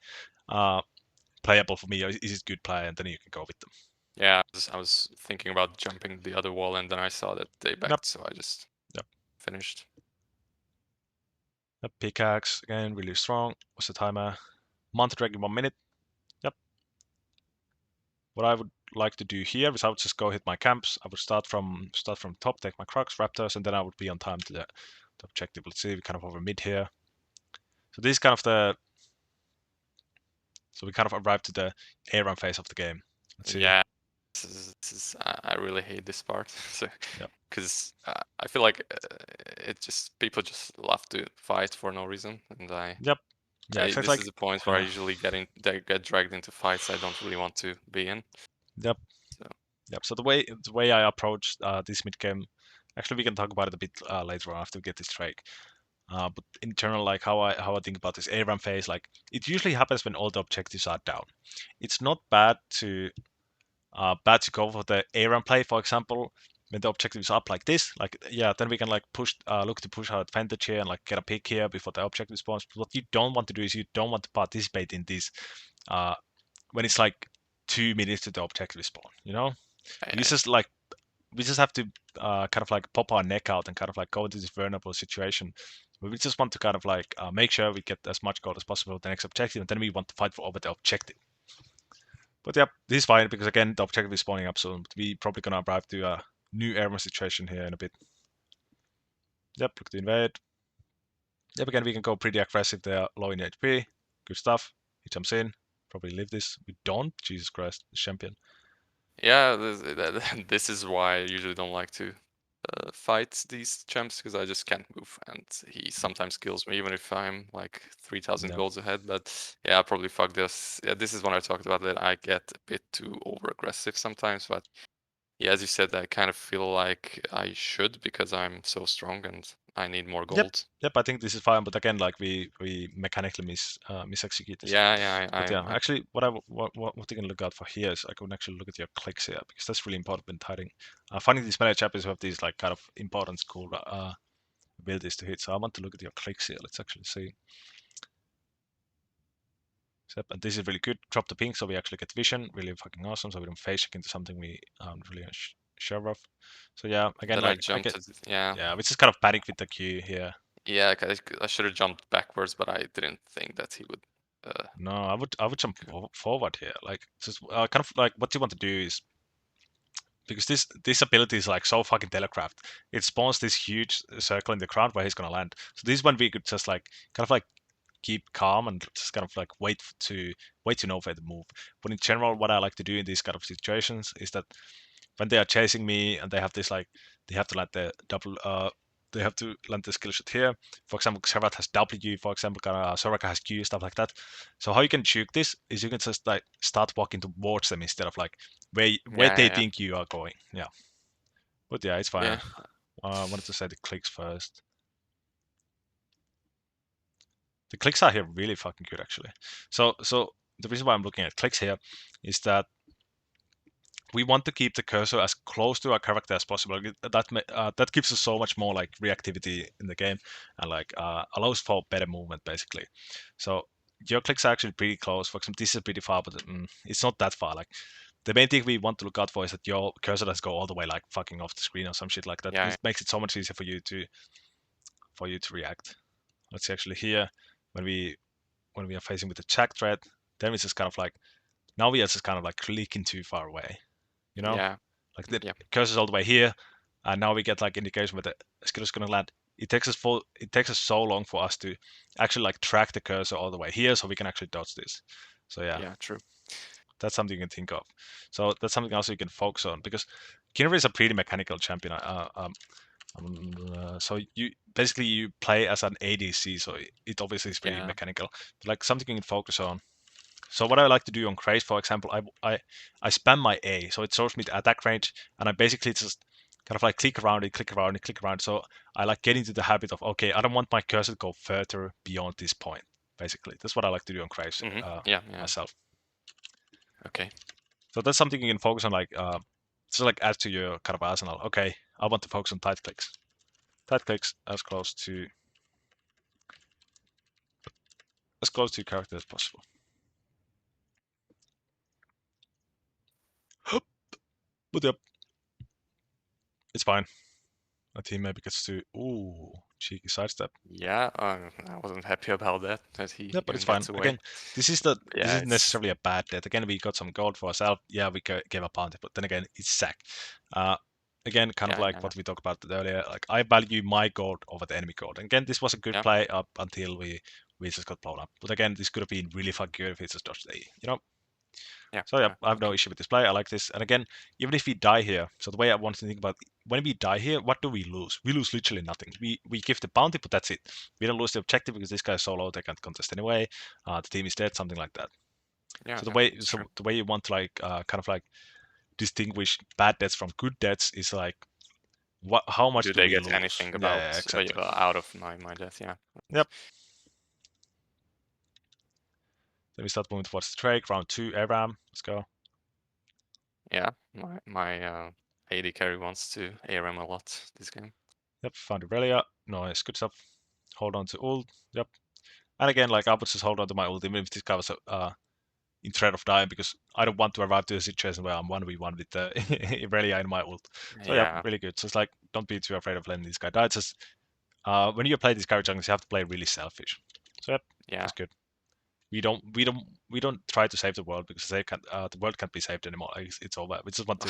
Speaker 1: playable for me, or is it good play? And then you can go with them.
Speaker 2: Yeah, I was thinking about jumping the other wall, and then I saw that they
Speaker 1: Yep.
Speaker 2: backed, so I just
Speaker 1: Yep.
Speaker 2: finished.
Speaker 1: Yep. Pickaxe again, really strong. What's the timer? Month drag in 1 minute. Yep. What I would like to do here is I would just go hit my camps. I would start from top, take my krugs, raptors, and then I would be on time to the objective. Let's see, we kind of over mid here. So this is kind of the so we kind of arrived to the air run phase of the game. Let's see.
Speaker 2: Yeah, I really hate this part. So,
Speaker 1: Yep.
Speaker 2: because I feel like it just people just love to fight for no reason, and
Speaker 1: Yep. Yeah, exactly.
Speaker 2: this
Speaker 1: Like
Speaker 2: is the point where I usually get dragged into fights I don't really want to be in.
Speaker 1: yep.
Speaker 2: So.
Speaker 1: Yep. So the way I approach this mid game, actually we can talk about it a bit later on after we get this trade. But in general, like how I think about this air run phase, like it usually happens when all the objectives are down. It's not bad to go for the air run play, for example, when the objective is up like this. Like yeah, then we can like push look to push our advantage here and like get a pick here before the objective spawns. But what you don't want to do is you don't want to participate in this when it's like 2 minutes to the objective spawn. You know, you just like we just have to kind of like pop our neck out and kind of like go into this vulnerable situation. We just want to kind of like make sure we get as much gold as possible with the next objective, and then we want to fight for over the objective. But yeah, this is fine because again the objective is spawning up soon. But we probably gonna arrive to a new armor situation here in a bit. Yep, look to invade. Yep, again we can go pretty aggressive there, low in HP. Good stuff. He jumps in. Probably live this. We don't. Jesus Christ, the champion.
Speaker 2: Yeah, this is why I usually don't like to fight these champs, because I just can't move, and he sometimes kills me even if I'm like 3,000
Speaker 1: Yep.
Speaker 2: golds ahead. But yeah, I'll probably fuck this. Yeah, this is when I talked about that I get a bit too over aggressive sometimes. But yeah, as you said, I kind of feel like I should, because I'm so strong and I need more
Speaker 1: Yep.
Speaker 2: gold.
Speaker 1: Yep. I think this is fine, but again, like we mechanically misexecute this.
Speaker 2: Yeah, yeah,
Speaker 1: But yeah, actually, what you can look out for here is I can actually look at your clicks here because that's really important when tiding. Finding these melee chapters who have these like kind of important cool abilities to hit. So I want to look at your clicks here. Let's actually see. Yep, and this is really good. Drop the ping so we actually get vision. Really fucking awesome. So we don't face check into something we aren't really sure of. So yeah, again,
Speaker 2: then I
Speaker 1: like I
Speaker 2: jumped.
Speaker 1: get
Speaker 2: Yeah,
Speaker 1: yeah, we just kind of panic with the Q here.
Speaker 2: yeah. I should have jumped backwards, but I didn't think that he would.
Speaker 1: No, I would jump forward here. Like just kind of like what you want to do is because this ability is like so fucking telegraphed. It spawns this huge circle in the ground where he's gonna land. So this one we could just like kind of like keep calm and just kind of like wait to know where to move. But in general, what I like to do in these kind of situations is that when they are chasing me and they have this like they have to land the double they have to land the skill shot here. For example, Xerath has W, for example, Soraka has Q, stuff like that. So how you can juke this is you can just like start walking towards them instead of like where
Speaker 2: Yeah,
Speaker 1: they
Speaker 2: yeah,
Speaker 1: think you are going. Yeah. But yeah, it's fine.
Speaker 2: yeah.
Speaker 1: I wanted to say the clicks first. The clicks are here really fucking good actually. So the reason why I'm looking at clicks here is that we want to keep the cursor as close to our character as possible. That gives us so much more like reactivity in the game and like allows for better movement basically. So your clicks are actually pretty close. For example, this is pretty far, but it's not that far. Like the main thing we want to look out for is that your cursor doesn't go all the way like fucking off the screen or some shit like that.
Speaker 2: Yeah,
Speaker 1: This makes it so much easier for you to react. Let's see actually here when we are facing with the check thread, then it's just kind of like now we are just kind of like clicking too far away. You know,
Speaker 2: yeah,
Speaker 1: like the
Speaker 2: yeah,
Speaker 1: cursor's all the way here, and now we get like indication where the skill is gonna land. It takes us so long for us to actually like track the cursor all the way here, so we can actually dodge this. So yeah,
Speaker 2: yeah. True.
Speaker 1: That's something you can think of. So that's something also you can focus on, because kindred is a pretty mechanical champion. So you basically you play as an ADC, so it obviously is pretty
Speaker 2: Yeah.
Speaker 1: mechanical. But like something you can focus on. So what I like to do on Craze, for example, I spam my A, so it shows me the attack range, and I basically just kind of like click around it, click around it, click around. So I like get into the habit of, okay, I don't want my cursor to go further beyond this point. Basically, that's what I like to do on Craze
Speaker 2: Yeah. Yeah.
Speaker 1: myself.
Speaker 2: Okay.
Speaker 1: So that's something you can focus on, like so like add to your kind of arsenal. Okay, I want to focus on tight clicks. Tight clicks as close to character as possible. But yep, it's fine. My team maybe gets to cheeky sidestep.
Speaker 2: Yeah, I wasn't happy about that. That he
Speaker 1: Yeah, but
Speaker 2: even
Speaker 1: it's fine.
Speaker 2: gets away.
Speaker 1: Again, this
Speaker 2: Yeah,
Speaker 1: isn't
Speaker 2: it's
Speaker 1: necessarily a bad death. Again, we got some gold for ourselves. Yeah, we gave a bounty, but then again, it's sack. Uh, again, kind of
Speaker 2: yeah,
Speaker 1: like
Speaker 2: yeah,
Speaker 1: what we talked about earlier. Like I value my gold over the enemy gold. And again, this was a good
Speaker 2: yeah,
Speaker 1: play up until we just got blown up. But again, this could have been really fucking good if it's just dodged A.
Speaker 2: yeah,
Speaker 1: So yeah,
Speaker 2: yeah.
Speaker 1: I have no
Speaker 2: Okay.
Speaker 1: issue with this play. I like this. And again, even if we die here, so the way I want to think about when we die here, what do we lose? We lose literally nothing. We give the bounty, but that's it. We don't lose the objective because this guy is solo. They can't contest anyway. The team is dead, something like that.
Speaker 2: Yeah,
Speaker 1: So
Speaker 2: yeah, it's true.
Speaker 1: the way you want to like kind of like distinguish bad deaths from good deaths is like how much
Speaker 2: Do
Speaker 1: do
Speaker 2: they
Speaker 1: we
Speaker 2: get
Speaker 1: lose?
Speaker 2: anything about
Speaker 1: Yeah, exactly.
Speaker 2: out of my death? Yeah.
Speaker 1: Yep. Then we start moving towards the Drake. Round 2, Aram. Let's go.
Speaker 2: Yeah, my AD carry wants to ARM a lot this game.
Speaker 1: Yep, found Irelia. Nice, good stuff. Hold on to ult. Yep. And again, like I would just hold on to my ult even if this guy was in threat of dying, because I don't want to arrive to a situation where I'm 1v1 with Irelia in my ult. So yeah,
Speaker 2: Yeah,
Speaker 1: really good. So it's like, don't be too afraid of letting this guy die. It's just when you play these character jungles, you have to play really selfish. So yep,
Speaker 2: yeah.
Speaker 1: that's good. We don't try to save the world, because they can't. The world can't be saved anymore. Like, it's over. We just want to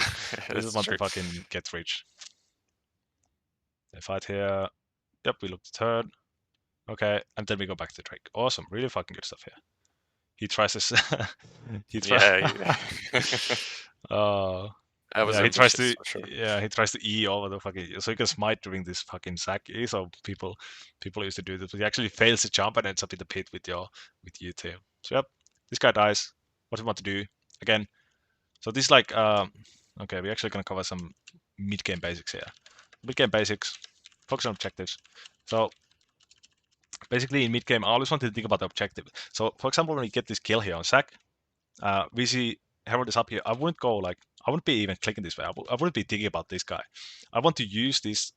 Speaker 2: That's true.
Speaker 1: fucking get rich. They fight here. Yep, we look the turn. Okay, and then we go back to Drake. Awesome, really fucking good stuff here. He tries this. he tries.
Speaker 2: Yeah.
Speaker 1: uh,
Speaker 2: I was
Speaker 1: yeah, he tries
Speaker 2: ambitious
Speaker 1: to.
Speaker 2: for sure.
Speaker 1: Yeah, he tries to E over the fucking. So he can smite during this fucking sack E. So people used to do this, but he actually fails to jump and ends up in the pit with you too. So yep, this guy dies. What do we want to do again? So this like okay, we're actually gonna cover some mid game basics here. Mid game basics, focus on objectives. So basically in mid game, I always wanted to think about the objective. So for example, when we get this kill here on sack, we see Herald is up here. I wouldn't be even clicking this way. I wouldn't be thinking about this guy. I want to use this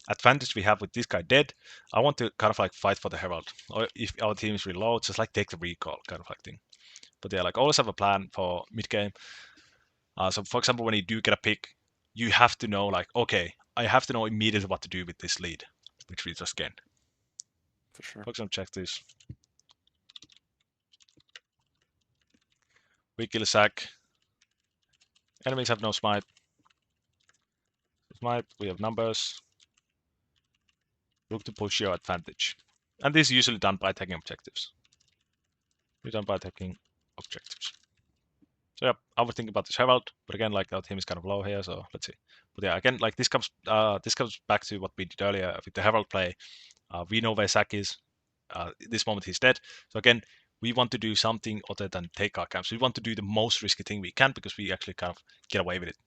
Speaker 1: advantage we have with this guy dead. I want to kind of like fight for the Herald. Or if our team is really low, just like take the recall kind of like thing. But yeah, like always have a plan for mid game. So for example, when you do get a pick, you have to know like, okay, I have to know immediately what to do with this lead, which we just gained.
Speaker 2: For sure.
Speaker 1: Focus on check this. We kill a sack. Enemies have no smite. Smite, we have numbers. Look to push your advantage. And this is usually done by taking objectives. We're done by taking objectives. So yeah, I would think about this Herald, but again, like our team is kind of low here, so let's see. But yeah, again, like this comes back to what we did earlier with the Herald play. We know where Zack is. This moment he's dead. So again, we want to do something other than take our camps. We want to do the most risky thing we can, because we actually kind of get away with it.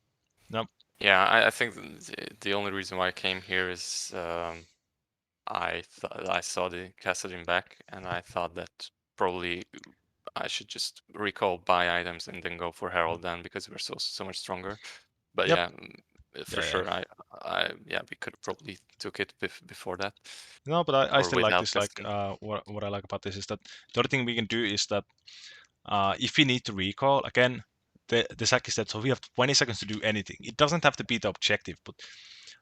Speaker 1: No.
Speaker 2: Yeah, I think the only reason why I came here is I saw the Kassadin back, and I thought that probably I should just recall buy items and then go for Herald then, because we're so much stronger. But
Speaker 1: Yep.
Speaker 2: yeah, for
Speaker 1: Yeah.
Speaker 2: sure, yeah, we could have probably took it before that.
Speaker 1: No, but I
Speaker 2: Or
Speaker 1: still like
Speaker 2: without
Speaker 1: this. Like
Speaker 2: Kassadin.
Speaker 1: what I like about this is that the other thing we can do is that if we need to recall again, the sack is dead, so we have 20 seconds to do anything. It doesn't have to be the objective, but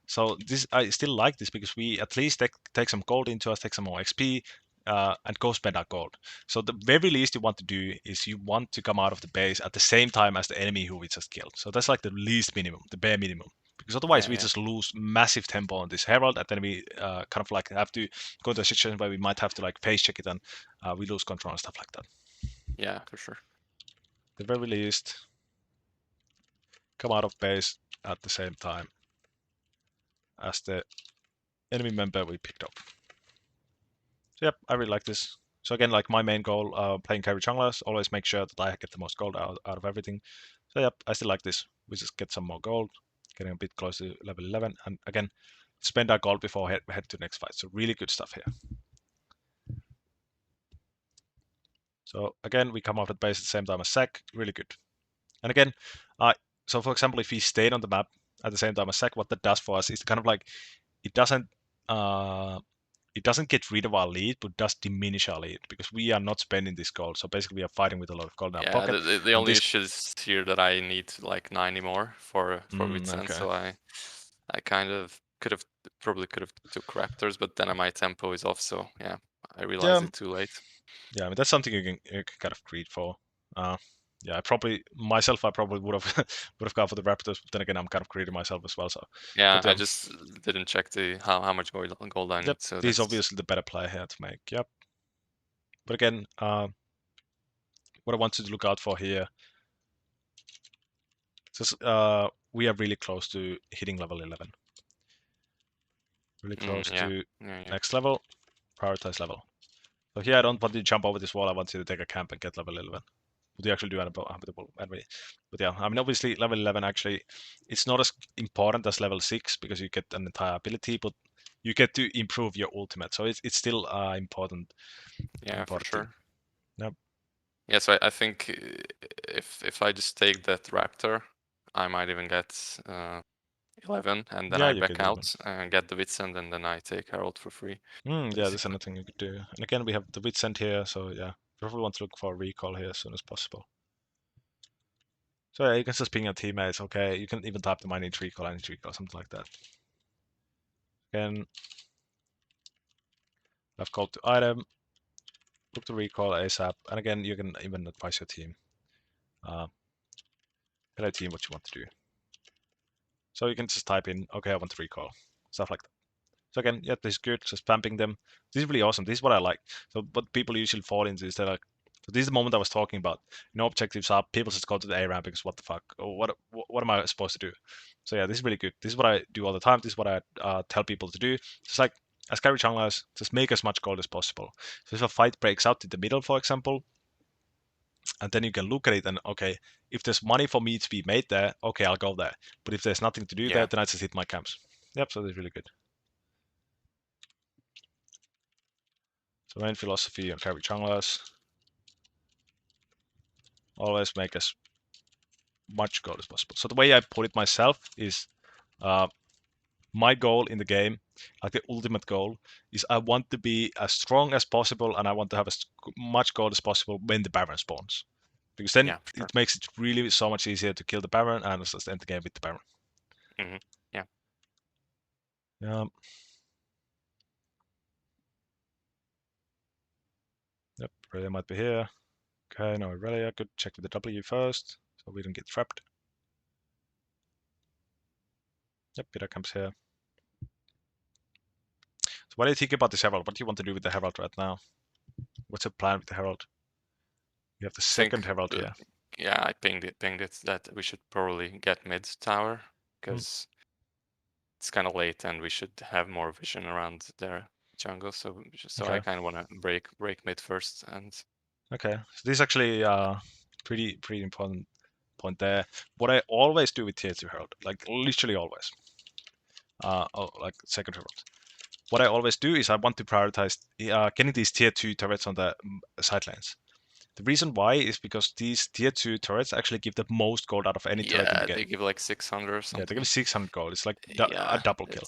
Speaker 1: so this I still like this, because we at least take some gold into us, take some more XP, and go spend our gold. So the very least you want to do is you want to come out of the base at the same time as the enemy who we just killed. So that's like the least minimum, the bare minimum. Because otherwise we
Speaker 2: Yeah.
Speaker 1: just lose massive tempo on this Herald, and then we kind of like have to go into a situation where we might have to like face check it, and we lose control and stuff like that.
Speaker 2: Yeah, for sure.
Speaker 1: the very least, come out of base at the same time as the enemy member we picked up. So yep, I really like this. So again, like my main goal, playing carry junglers, always make sure that I get the most gold out of everything. So yep, I still like this. We just get some more gold, getting a bit close to level 11, and again, spend our gold before head to the next fight. So really good stuff here. So again, we come out at base at the same time as Sec, really good. And again, so for example, if we stayed on the map at the same time as Sec, what that does for us is kind of like it doesn't uh, get rid of our lead, but does diminish our lead because we are not spending this gold. So basically, we are fighting with a lot of gold in our
Speaker 2: Yeah,
Speaker 1: pocket.
Speaker 2: the
Speaker 1: And
Speaker 2: only
Speaker 1: this,
Speaker 2: issue is here that I need like 90 more for Witsend,
Speaker 1: okay.
Speaker 2: so I kind of probably could have took Raptors, but then my tempo is off, so yeah, I realized it too late.
Speaker 1: Yeah, I mean that's something you can kind of greed for. Yeah, I probably would have would have gone for the Raptors, but then again, I'm kind of greedy myself as well. So
Speaker 2: yeah,
Speaker 1: but,
Speaker 2: I just didn't check the how much gold I
Speaker 1: yep,
Speaker 2: need. So
Speaker 1: this is
Speaker 2: that's
Speaker 1: obviously the better play here to make. Yep. But again, what I want you to look out for here, just we are really close to hitting level 11. Really close to next level, prioritize level. So here I don't want you to jump over this wall. I want you to take a camp and get level 11. What you actually do habitable anyway. But yeah, I mean obviously level 11 actually it's not as important as level 6 because you get an entire ability, but you get to improve your ultimate. So it's still important.
Speaker 2: yeah, for sure.
Speaker 1: Yep.
Speaker 2: Yeah, so I think if I just take that Raptor, I might even get 11, and then
Speaker 1: Yeah,
Speaker 2: I
Speaker 1: you
Speaker 2: back
Speaker 1: get 11.
Speaker 2: out and get the Witsend, and then I take Herald for free.
Speaker 1: Yeah, there's another thing you could do. And again, we have the Witsend here, so yeah, probably want to look for a recall here as soon as possible. So yeah, you can just ping your teammates. Okay, you can even type them. I need recall, something like that. Again, I've called to item, look to recall ASAP, and again, you can even advise your team. Tell your team what you want to do. So you can just type in, okay, I want to recall, stuff like that. So again, yeah, this is good. Just spamming them. This is really awesome. This is what I like. So what people usually fall into is they're like, so this is the moment I was talking about. No objectives up. People just go to the A ramp because what the fuck? Or what am I supposed to do? So yeah, this is really good. This is what I do all the time. This is what I tell people to do. Just like as carry junglers, just make as much gold as possible. So if a fight breaks out in the middle, for example, and then you can look at it and okay, if there's money for me to be made there, okay, I'll go there. But if there's nothing to do there, then I just hit my camps. Yep, so that's really good. So main philosophy on carry junglers, always make as much gold as possible. So the way I put it myself is my goal in the game, like the ultimate goal, is I want to be as strong as possible and I want to have as much gold as possible when the Baron spawns. Because then it makes it really so much easier to kill the Baron and just end the game with the Baron.
Speaker 2: Yeah.
Speaker 1: Yeah. Yep, Irelia might be here. Okay, no Irelia. Good. Check with the W first, so we don't get trapped. Yep, Peter comes here. So what do you think about this Herald? What do you want to do with the Herald right now? What's your plan with the Herald? You have the second Herald here.
Speaker 2: Yeah, I pinged it that we should probably get mid tower because it's kind of late and we should have more vision around their jungle. So I kind of want to break mid first. And
Speaker 1: okay, so this is actually pretty important point there. What I always do with tier 2 Herald, like literally always, like second Herald. What I always do is I want to prioritize getting these tier 2 turrets on the side lanes. The reason why is because these tier 2 turrets actually give the most gold out of any turret in the game.
Speaker 2: They give like 600 or something.
Speaker 1: Yeah, they give 600 gold. It's like a double kill.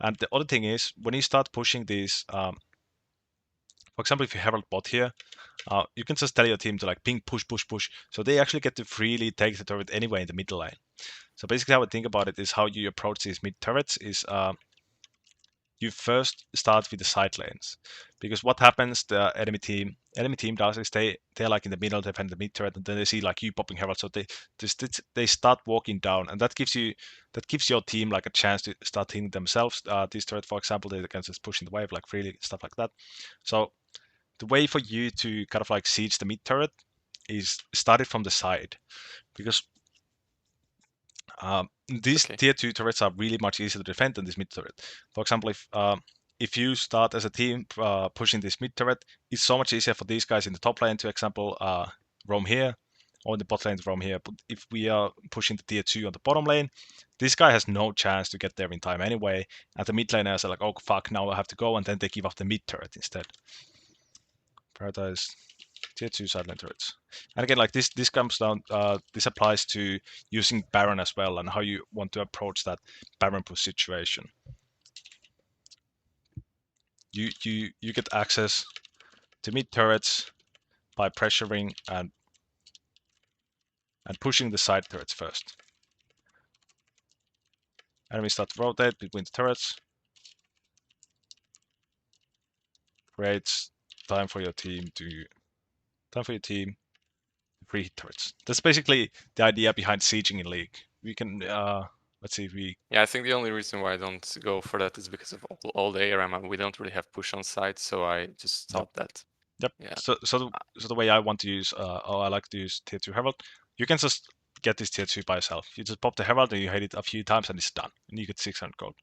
Speaker 1: And the other thing is, when you start pushing these, for example, if you Herald bot here, you can just tell your team to like ping, push, push, push. So they actually get to freely take the turret anyway in the middle lane. So basically how I think about it is how you approach these mid turrets is you first start with the side lanes, because what happens the enemy team does is they're like in the middle, defend the mid turret, and then they see like you popping herald, so they start walking down, and that gives your team like a chance to start hitting themselves. This turret, for example, they can just push in the wave like freely, stuff like that. So the way for you to kind of like siege the mid turret is started from the side, because these
Speaker 2: Okay.
Speaker 1: tier 2 turrets are really much easier to defend than this mid turret. For example, if you start as a team pushing this mid turret, it's so much easier for these guys in the top lane to, example, roam here, or in the bot lane to roam here. But if we are pushing the tier 2 on the bottom lane, this guy has no chance to get there in time anyway, and the mid laners are like, oh fuck, now I have to go, and then they give up the mid turret instead. Prioritize tier 2 sideline turrets. And again, like this comes down, this applies to using Baron as well, and how you want to approach that Baron push situation. You get access to mid turrets by pressuring and pushing the side turrets first. Enemies start to rotate between the turrets. Creates time for your team to free hit turrets. That's basically the idea behind sieging in League. We can let's see if we
Speaker 2: Yeah, I think the only reason why I don't go for that is because of all the ARM. We don't really have push on site, so I just thought that.
Speaker 1: Yep.
Speaker 2: Yeah.
Speaker 1: So the way I want to use, or I like to use tier 2 Herald, you can just get this tier 2 by yourself. You just pop the Herald and you hit it a few times and it's done, and you get 600 gold.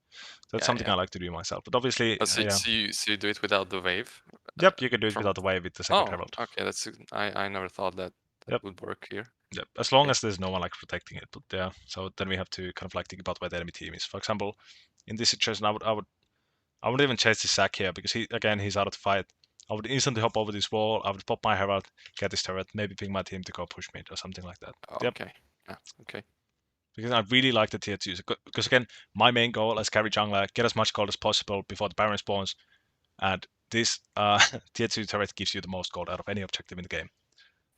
Speaker 1: That's something I like to do myself. But obviously,
Speaker 2: Oh, so,
Speaker 1: yeah.
Speaker 2: so you do it without the wave?
Speaker 1: Yep, you can do it
Speaker 2: from-
Speaker 1: without the wave with the second
Speaker 2: Oh,
Speaker 1: Herald.
Speaker 2: okay. That's I never thought that
Speaker 1: Yep.
Speaker 2: would work here.
Speaker 1: Yep. As long
Speaker 2: Okay.
Speaker 1: as there's no one like protecting it. But yeah, so then we have to kind of like think about where the enemy team is. For example, in this situation, I wouldn't even chase the sack here because he's out of the fight. I would instantly hop over this wall. I would pop my Herald, get this turret, maybe ping my team to go push mid or something like that.
Speaker 2: Oh,
Speaker 1: Yep.
Speaker 2: okay. Yeah. Okay.
Speaker 1: Because I really like the tier 2s. Because again, my main goal as carry jungler, get as much gold as possible before the Baron spawns, and this tier 2 turret gives you the most gold out of any objective in the game.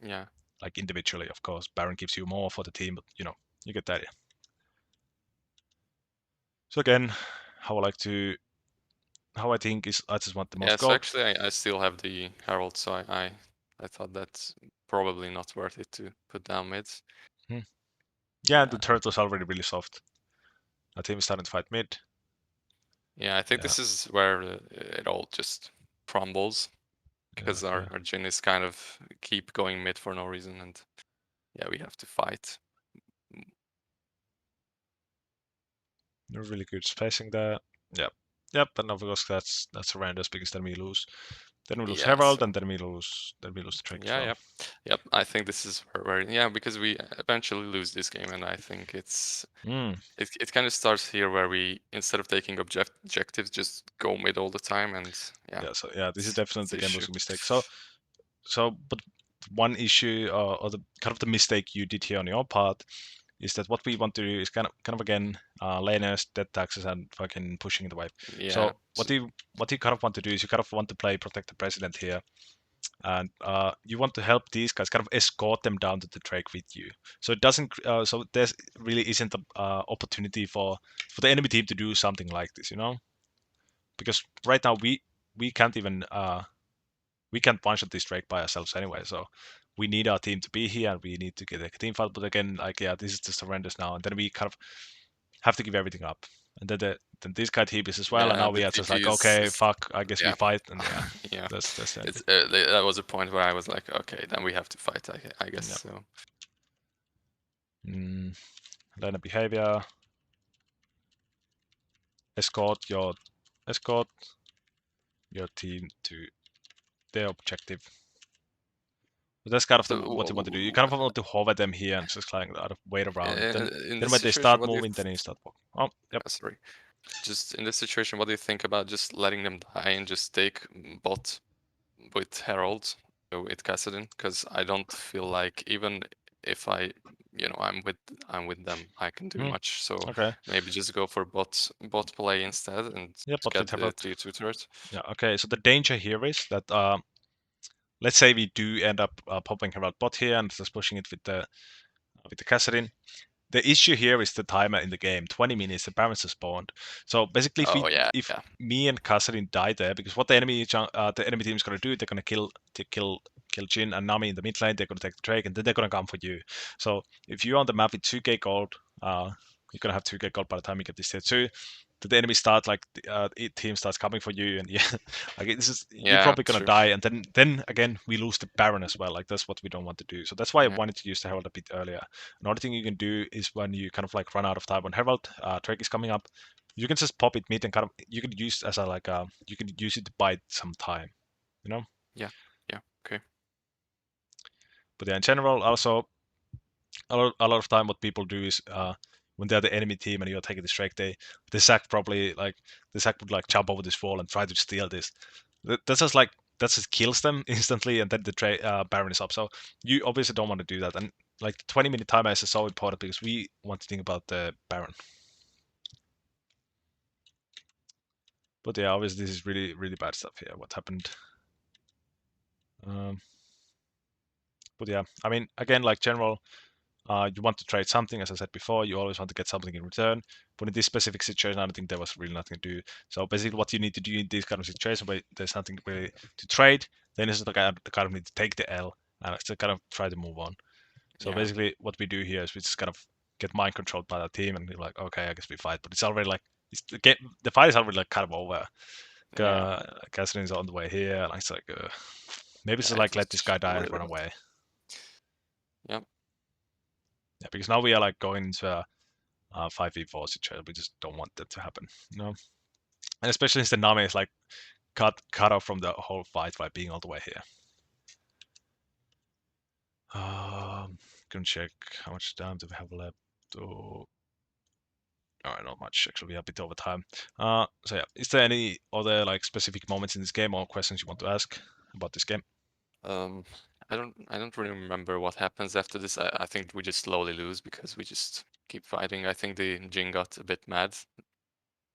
Speaker 2: Yeah.
Speaker 1: Like individually, of course. Baron gives you more for the team, but you know, you get the idea. So again, how I think is I just want the most
Speaker 2: Yeah. So
Speaker 1: gold.
Speaker 2: actually, I still have the Herald, so I thought that's probably not worth it to put down mids.
Speaker 1: Yeah, the turret was already really soft. Our team is starting to fight mid.
Speaker 2: Yeah, I think
Speaker 1: Yeah.
Speaker 2: this is where it all just crumbles because
Speaker 1: Yeah.
Speaker 2: our Jhin is kind of keep going mid for no reason, and yeah, we have to fight.
Speaker 1: They're really good spacing there. Yep, and of course that's horrendous because then we lose. Then we lose
Speaker 2: Yeah,
Speaker 1: Herald,
Speaker 2: so
Speaker 1: and then we lose the Drake as
Speaker 2: yeah,
Speaker 1: well.
Speaker 2: yep. I think this is where yeah, because we eventually lose this game, and I think it's it kind of starts here where we, instead of taking objectives, just go mid all the time, and yeah.
Speaker 1: So this is
Speaker 2: It's
Speaker 1: definitely
Speaker 2: the
Speaker 1: the game
Speaker 2: issue.
Speaker 1: losing mistake. But one issue or the kind of the mistake you did here on your part is that what we want to do is kind of again laners, dead taxes, and fucking pushing the wave.
Speaker 2: Yeah.
Speaker 1: So what you kind of want to do is you kind of want to play protect the president here, and you want to help these guys kind of escort them down to the Drake with you. So it doesn't. So there's really isn't an opportunity for the enemy team to do something like this, you know, because right now we can't even we can't one shot this Drake by ourselves anyway. So we need our team to be here, and we need to get a team fight. But again, like yeah, this is just horrendous now, and then we kind of have to give everything up. And then this guy TPs as well, and
Speaker 2: Yeah,
Speaker 1: now
Speaker 2: the
Speaker 1: we are just like,
Speaker 2: TP
Speaker 1: okay,
Speaker 2: is
Speaker 1: fuck, I guess we
Speaker 2: yeah.
Speaker 1: fight, and yeah,
Speaker 2: Yeah.
Speaker 1: that's
Speaker 2: It's that was a point where I was like, okay, then we have to fight. I guess
Speaker 1: Yep.
Speaker 2: so.
Speaker 1: Learn a behavior. Escort your team to their objective. But that's kind of
Speaker 2: So
Speaker 1: what you want to do. You kind of want to hover them here and just kind of wait around. Then
Speaker 2: in
Speaker 1: then
Speaker 2: this
Speaker 1: when they
Speaker 2: situation,
Speaker 1: start
Speaker 2: what do you
Speaker 1: moving, then you start walking. Oh, yep.
Speaker 2: sorry. Just in this situation, what do you think about just letting them die and just take bot with Herald with Kassadin? Because I don't feel like, even if I'm with them, I can do much. So
Speaker 1: Okay.
Speaker 2: maybe just go for bot play instead and
Speaker 1: Bot
Speaker 2: get
Speaker 1: with
Speaker 2: the
Speaker 1: Herald.
Speaker 2: tier 2 turret.
Speaker 1: Yeah. Okay. So the danger here is that let's say we do end up popping Herald bot here and just pushing it with the Kassadin. The issue here is the timer in the game. 20 minutes, the Barons are spawned. So basically,
Speaker 2: Oh yeah,
Speaker 1: if
Speaker 2: yeah.
Speaker 1: me and Kassadin die there, because what the enemy team is gonna do, they're gonna kill Jhin and Nami in the mid lane. They're gonna take the Drake, and then they're gonna come for you. So if you're on the map with 2k gold, you're gonna have 2k gold by the time you get this tier 2. the enemy start like the team starts coming for you, and yeah, like this is you're
Speaker 2: Yeah,
Speaker 1: probably gonna
Speaker 2: true.
Speaker 1: die, and then again we lose the Baron as well. Like that's what we don't want to do. So that's why I
Speaker 2: Yeah.
Speaker 1: wanted to use the Herald a bit earlier. Another thing you can do is when you kind of like run out of time on Herald, Drake is coming up. You can just pop it mid and kind of you can use as a like you can use it to buy some time, you know.
Speaker 2: Yeah. Okay.
Speaker 1: But yeah, in general, also a lot of time what people do is when they're the enemy team and you're taking this Drake, the sack probably like the sack would like jump over this wall and try to steal this. That's just like that just kills them instantly, and then the Baron is up. So you obviously don't want to do that. And like the 20-minute timer is so important because we want to think about the Baron. But yeah, obviously this is really really bad stuff here. What happened? Um, but yeah, I mean again like general. You want to trade something, as I said before. You always want to get something in return. But in this specific situation, I don't think there was really nothing to do. So basically, what you need to do in this kind of situation where there's nothing really to trade, then is the kind of need to take the L and to kind of try to move on. So
Speaker 2: Yeah.
Speaker 1: basically, what we do here is we just kind of get mind controlled by the team, and we're like, okay, I guess we fight. But it's already like the fight is already like kind of over.
Speaker 2: Yeah.
Speaker 1: Catherine's on the way here, and it's like maybe it's
Speaker 2: Yeah. It
Speaker 1: like
Speaker 2: was
Speaker 1: let this guy die and
Speaker 2: really
Speaker 1: run
Speaker 2: bad.
Speaker 1: away.
Speaker 2: Yeah.
Speaker 1: Yeah, because now we are like going into a 5v4 situation. We just don't want that to happen, you know. And especially since the Nami is like cut off from the whole fight by being all the way here. Gonna check how much time do we have left. Oh, alright, not much. Actually, we are a bit over time. So yeah, is there any other like specific moments in this game or questions you want to ask about this game?
Speaker 2: Um, I don't really remember what happens after this. I think we just slowly lose because we just keep fighting. I think the Jin got a bit mad,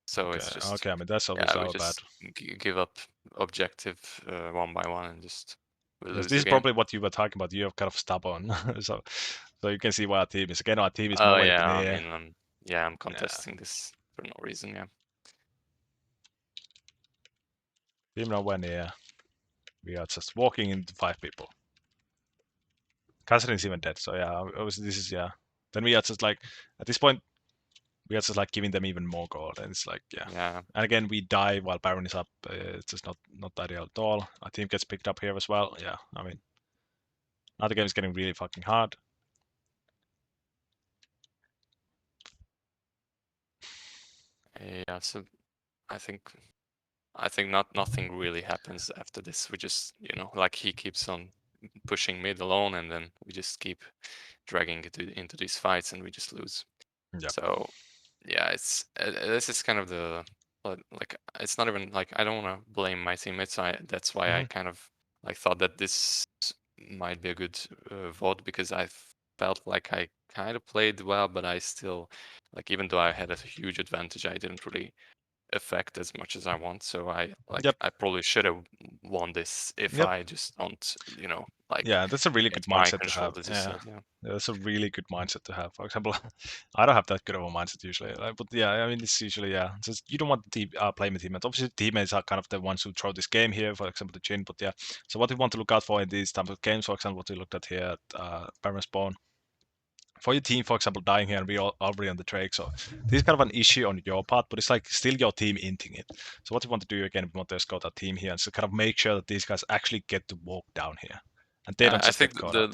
Speaker 2: so
Speaker 1: Okay,
Speaker 2: it's just
Speaker 1: okay. I mean that's
Speaker 2: yeah,
Speaker 1: obviously
Speaker 2: we
Speaker 1: our bad.
Speaker 2: just give up objective one by one and just we
Speaker 1: Yes,
Speaker 2: lose
Speaker 1: this
Speaker 2: the
Speaker 1: is
Speaker 2: game.
Speaker 1: probably what you were talking about. You're kind of stubborn, so you can see why our team is. Again, our team is
Speaker 2: Oh
Speaker 1: nowhere
Speaker 2: yeah, I
Speaker 1: near.
Speaker 2: mean, yeah, I'm
Speaker 1: Yeah,
Speaker 2: contesting this for no reason. Yeah.
Speaker 1: team nowhere near. We are just walking into 5 people. Cassidy is even dead, so yeah, obviously this is yeah. Then we are just like at this point we are just like giving them even more gold, and it's like yeah.
Speaker 2: Yeah.
Speaker 1: And again, we die while Baron is up. It's just not ideal at all. Our team gets picked up here as well. Yeah, I mean now the game is getting really fucking hard.
Speaker 2: Yeah. So I think nothing really happens after this. We just like he keeps on pushing mid alone, and then we just keep dragging it into these fights, and we just lose.
Speaker 1: Yep.
Speaker 2: So yeah, it's this is kind of the like it's not even like I don't want to blame my teammates. That's why I
Speaker 1: Hmm.
Speaker 2: kind of like thought that this might be a good VOD because I felt like I kind of played well, but I still like even though I had a huge advantage, I didn't really affect as much as I want. So
Speaker 1: Yep.
Speaker 2: I probably should have won this if
Speaker 1: Yep.
Speaker 2: I just don't like
Speaker 1: Yeah, that's a really
Speaker 2: get
Speaker 1: good
Speaker 2: mind
Speaker 1: mindset to have.
Speaker 2: control as you
Speaker 1: Yeah.
Speaker 2: said. Yeah.
Speaker 1: Yeah, that's a really good mindset to have. For example, I don't have that good of a mindset usually, but yeah, I mean, it's usually yeah. Just you don't want the playing with teammates. Obviously, teammates are kind of the ones who throw this game here. For example, the Jin. But yeah, so what we want to look out for in these type of games, for example, what we looked at here at Baron Spawn. For your team, for example, dying here and we all already on the Drake, so this is kind of an issue on your part, but it's like still your team inting it. So what we want to do again, we want to escort our team here and so kind of make sure that these guys actually get to walk down here, and they
Speaker 2: Yeah,
Speaker 1: don't
Speaker 2: I
Speaker 1: just get
Speaker 2: think
Speaker 1: caught up.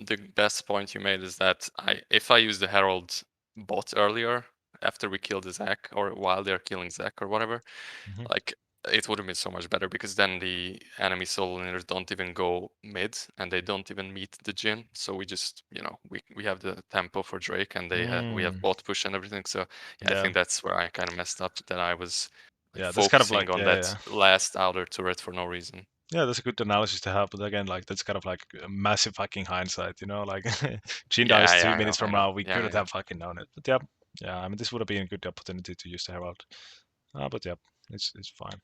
Speaker 2: the best point you made is that if I use the Herald bot earlier after we kill the Zac or while they're killing Zac or whatever,
Speaker 1: Hmm.
Speaker 2: like it would have been so much better because then the enemy solo laners don't even go mid and they don't even meet the Jhin. So we just we have the tempo for Drake and we have
Speaker 1: Mm,
Speaker 2: bot push and everything. So yeah, I
Speaker 1: yeah,
Speaker 2: think that's where I kind of messed up that I was like
Speaker 1: yeah, that's kind of like
Speaker 2: focusing on that
Speaker 1: yeah,
Speaker 2: last outer turret for no reason.
Speaker 1: yeah, that's a good analysis to have. But again, like that's kind of like a massive fucking hindsight, you know. Like Jin dies
Speaker 2: Yeah,
Speaker 1: two
Speaker 2: yeah,
Speaker 1: minutes
Speaker 2: I
Speaker 1: from
Speaker 2: know.
Speaker 1: now, we
Speaker 2: Yeah,
Speaker 1: couldn't
Speaker 2: yeah.
Speaker 1: have fucking known it. But yeah, yeah, I mean, this would have been a good opportunity to use the Herald. But yeah, it's fine.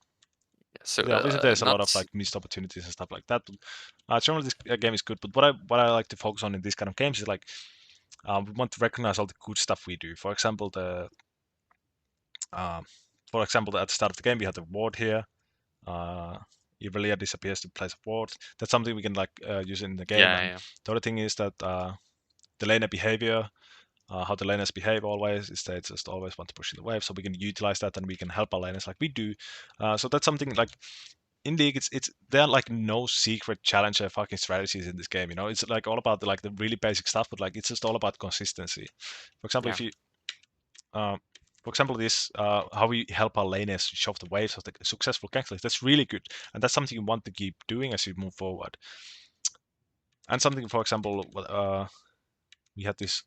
Speaker 2: So
Speaker 1: Yeah, obviously there's a lot of
Speaker 2: not
Speaker 1: like missed opportunities and stuff like that. But, generally, this game is good. But what I like to focus on in these kind of games is like we want to recognize all the good stuff we do. Um, for example, at the start of the game we had the ward here. Uh, irelia disappears to place of ward. That's something we can like use in the game.
Speaker 2: yeah,
Speaker 1: And
Speaker 2: yeah.
Speaker 1: the other thing is that the laner behavior. how the laners behave always is they just always want to push in the wave, so we can utilize that and we can help our laners like we do. So that's something like in League, it's there are like no secret challenger fucking strategies in this game. You know, it's like all about like the really basic stuff, but like it's just all about consistency. For example,
Speaker 2: Yeah.
Speaker 1: if you uh, for example, this how we help our laners shove the waves of the successful gank, that's really good, and that's something you want to keep doing as you move forward. And something, for example, we had this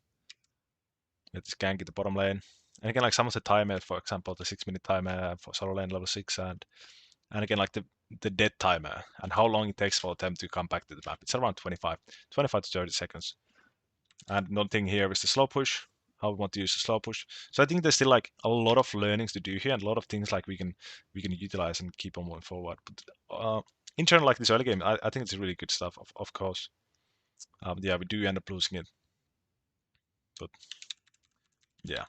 Speaker 1: gank in the bottom lane, and again, like some of the timer, for example, the 6-minute timer for solo lane level 6, and again, like the dead timer and how long it takes for them to come back to the map. It's around 25 to 30 seconds. And another thing here is the slow push, how we want to use the slow push. So I think there's still like a lot of learnings to do here and a lot of things like we can utilize and keep on moving forward. But in general, like this early game, I think it's really good stuff, of course. Yeah, we do end up losing it. But yeah.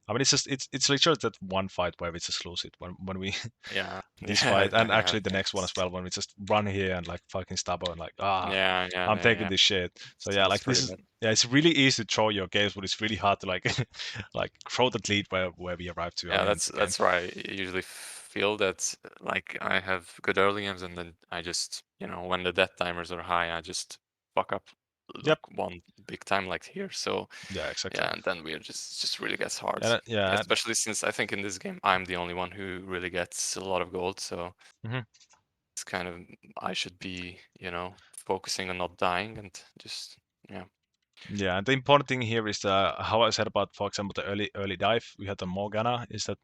Speaker 1: I mean, it's just it's literally that one fight where we just lose it when we
Speaker 2: Yeah.
Speaker 1: this
Speaker 2: Yeah.
Speaker 1: fight and
Speaker 2: Yeah.
Speaker 1: actually the next one as well when we just run here and like fucking stubborn like
Speaker 2: Yeah.
Speaker 1: I'm taking
Speaker 2: Yeah.
Speaker 1: this shit. So yeah, like
Speaker 2: It's
Speaker 1: this
Speaker 2: really
Speaker 1: is
Speaker 2: bad.
Speaker 1: yeah, it's really easy to throw your games, but it's really hard to like like throw that lead where we arrive to. I
Speaker 2: Yeah,
Speaker 1: mean, the game.
Speaker 2: that's why I usually feel that like I have good early games and then I just, when the death timers are high, I just fuck up
Speaker 1: Yep.
Speaker 2: like one big time like here. So
Speaker 1: Yeah, exactly.
Speaker 2: yeah, and then we're just really gets hard.
Speaker 1: Yeah.
Speaker 2: Especially since I think in this game I'm the only one who really gets a lot of gold. So
Speaker 1: Mhm.
Speaker 2: it's kind of I should be, focusing on not dying and just yeah.
Speaker 1: Yeah, and the important thing here is how I said about, for example, the early dive. We had the Morgana. Is that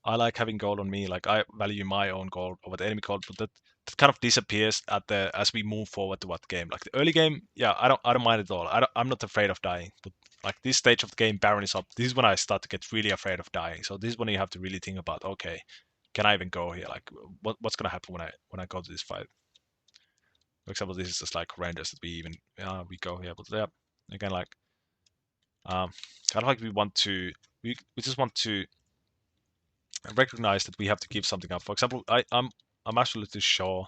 Speaker 1: I like having gold on me. Like I value my own gold over the enemy gold, but that kind of disappears at the as we move forward to what game. Like the early game, yeah, I don't mind at all. I'm not afraid of dying. But like this stage of the game, Baron is up. This is when I start to get really afraid of dying. So this is when you have to really think about, okay, can I even go here? Like what's gonna happen when I go to this fight? For example, this is just like renders that we even we go here, but yeah, again like kind of like we just want to recognize that we have to give something up. For example, I'm absolutely sure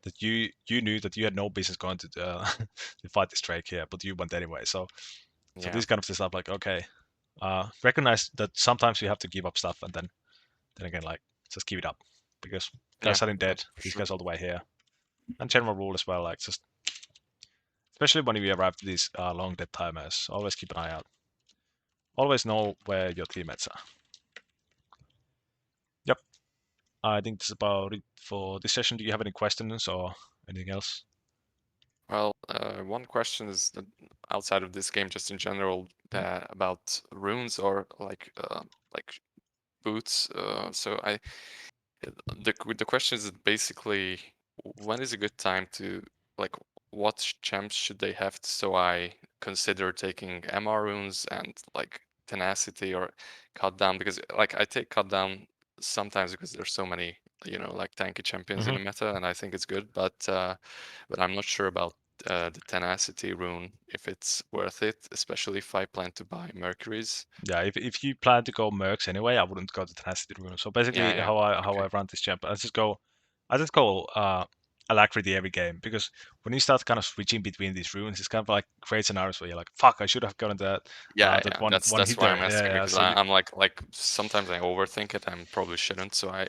Speaker 1: that you knew that you had no business going to to fight this Drake here, but you went anyway. So
Speaker 2: Yeah.
Speaker 1: this kind of stuff like okay, recognize that sometimes you have to give up stuff, and then again like just give it up because
Speaker 2: Yeah,
Speaker 1: guys are
Speaker 2: yeah,
Speaker 1: dead.
Speaker 2: for
Speaker 1: These
Speaker 2: sure.
Speaker 1: guys all the way here, and general rule as well. Like just especially when we arrive to these long dead timers, always keep an eye out. Always know where your teammates are. Yep. I think that's about it for this session. Do you have any questions or anything else?
Speaker 2: Well, one question is that outside of this game, just in general, about runes or like boots. So the question is basically when is a good time to like what champs should they have so I consider taking MR runes and like tenacity or cut down because like I take cut down sometimes because there's so many like tanky champions in
Speaker 1: Hmm.
Speaker 2: the meta and I think it's good but I'm not sure about the tenacity rune if it's worth it especially if I plan to buy Mercury's.
Speaker 1: Yeah, if you plan to go mercs anyway, I wouldn't go to tenacity rune. So basically,
Speaker 2: Yeah,
Speaker 1: how
Speaker 2: okay.
Speaker 1: I run this champ, I just go alacrity every game because when you start kind of switching between these runes, it's kind of like create scenarios where you're like, fuck, I should have gotten
Speaker 2: Yeah,
Speaker 1: that
Speaker 2: yeah,
Speaker 1: one
Speaker 2: that's why
Speaker 1: hitter.
Speaker 2: I'm
Speaker 1: Yeah,
Speaker 2: asking
Speaker 1: yeah.
Speaker 2: because
Speaker 1: So
Speaker 2: I'm like sometimes I overthink it. I probably shouldn't, so I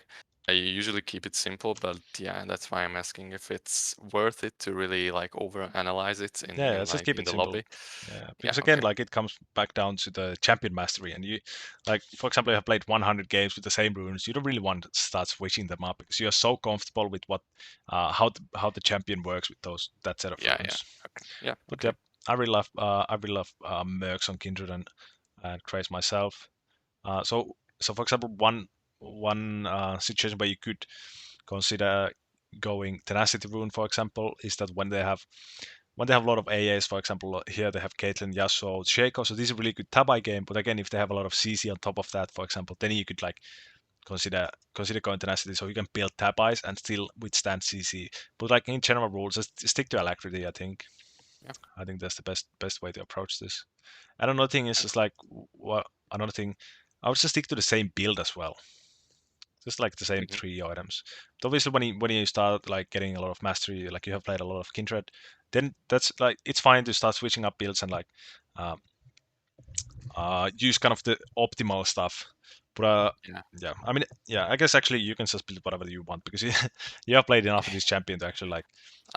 Speaker 2: usually keep it simple. But yeah, that's why I'm asking if it's worth it to really like overanalyze it
Speaker 1: yeah,
Speaker 2: in
Speaker 1: just
Speaker 2: like
Speaker 1: keep
Speaker 2: in
Speaker 1: it
Speaker 2: the
Speaker 1: simple.
Speaker 2: lobby.
Speaker 1: Yeah,
Speaker 2: Yeah,
Speaker 1: because again,
Speaker 2: okay.
Speaker 1: like it comes back down to the champion mastery, and you, like for example, you have played 100 games with the same runes. You don't really want to start switching them up because you are so comfortable with how the champion works with that set of
Speaker 2: Yeah, yeah,
Speaker 1: runes.
Speaker 2: okay. Yeah,
Speaker 1: But
Speaker 2: okay.
Speaker 1: yep, I really love mercs on kindred and Craze myself. So for example, one situation where you could consider going tenacity rune, for example, is that when they have a lot of AAs, for example, here they have Caitlyn, Yasuo, Shaco, so this is a really good Tabai game. But again, if they have a lot of CC on top of that, for example, then you could like consider going tenacity, so you can build Tabais and still withstand CC. But like in general rules, just stick to alacrity.
Speaker 2: Yeah,
Speaker 1: I think that's the best way to approach this. And another thing is
Speaker 2: okay.
Speaker 1: just like what another thing, I would just stick to the same build as well, just like the same
Speaker 2: Hmm.
Speaker 1: 3 items. But obviously, when you start like getting a lot of mastery, like you have played a lot of kindred, then that's like it's fine to start switching up builds and like um, use kind of the optimal stuff. But
Speaker 2: Yeah.
Speaker 1: I mean, yeah, I guess actually you can just build whatever you want because you have played enough of this champion to actually like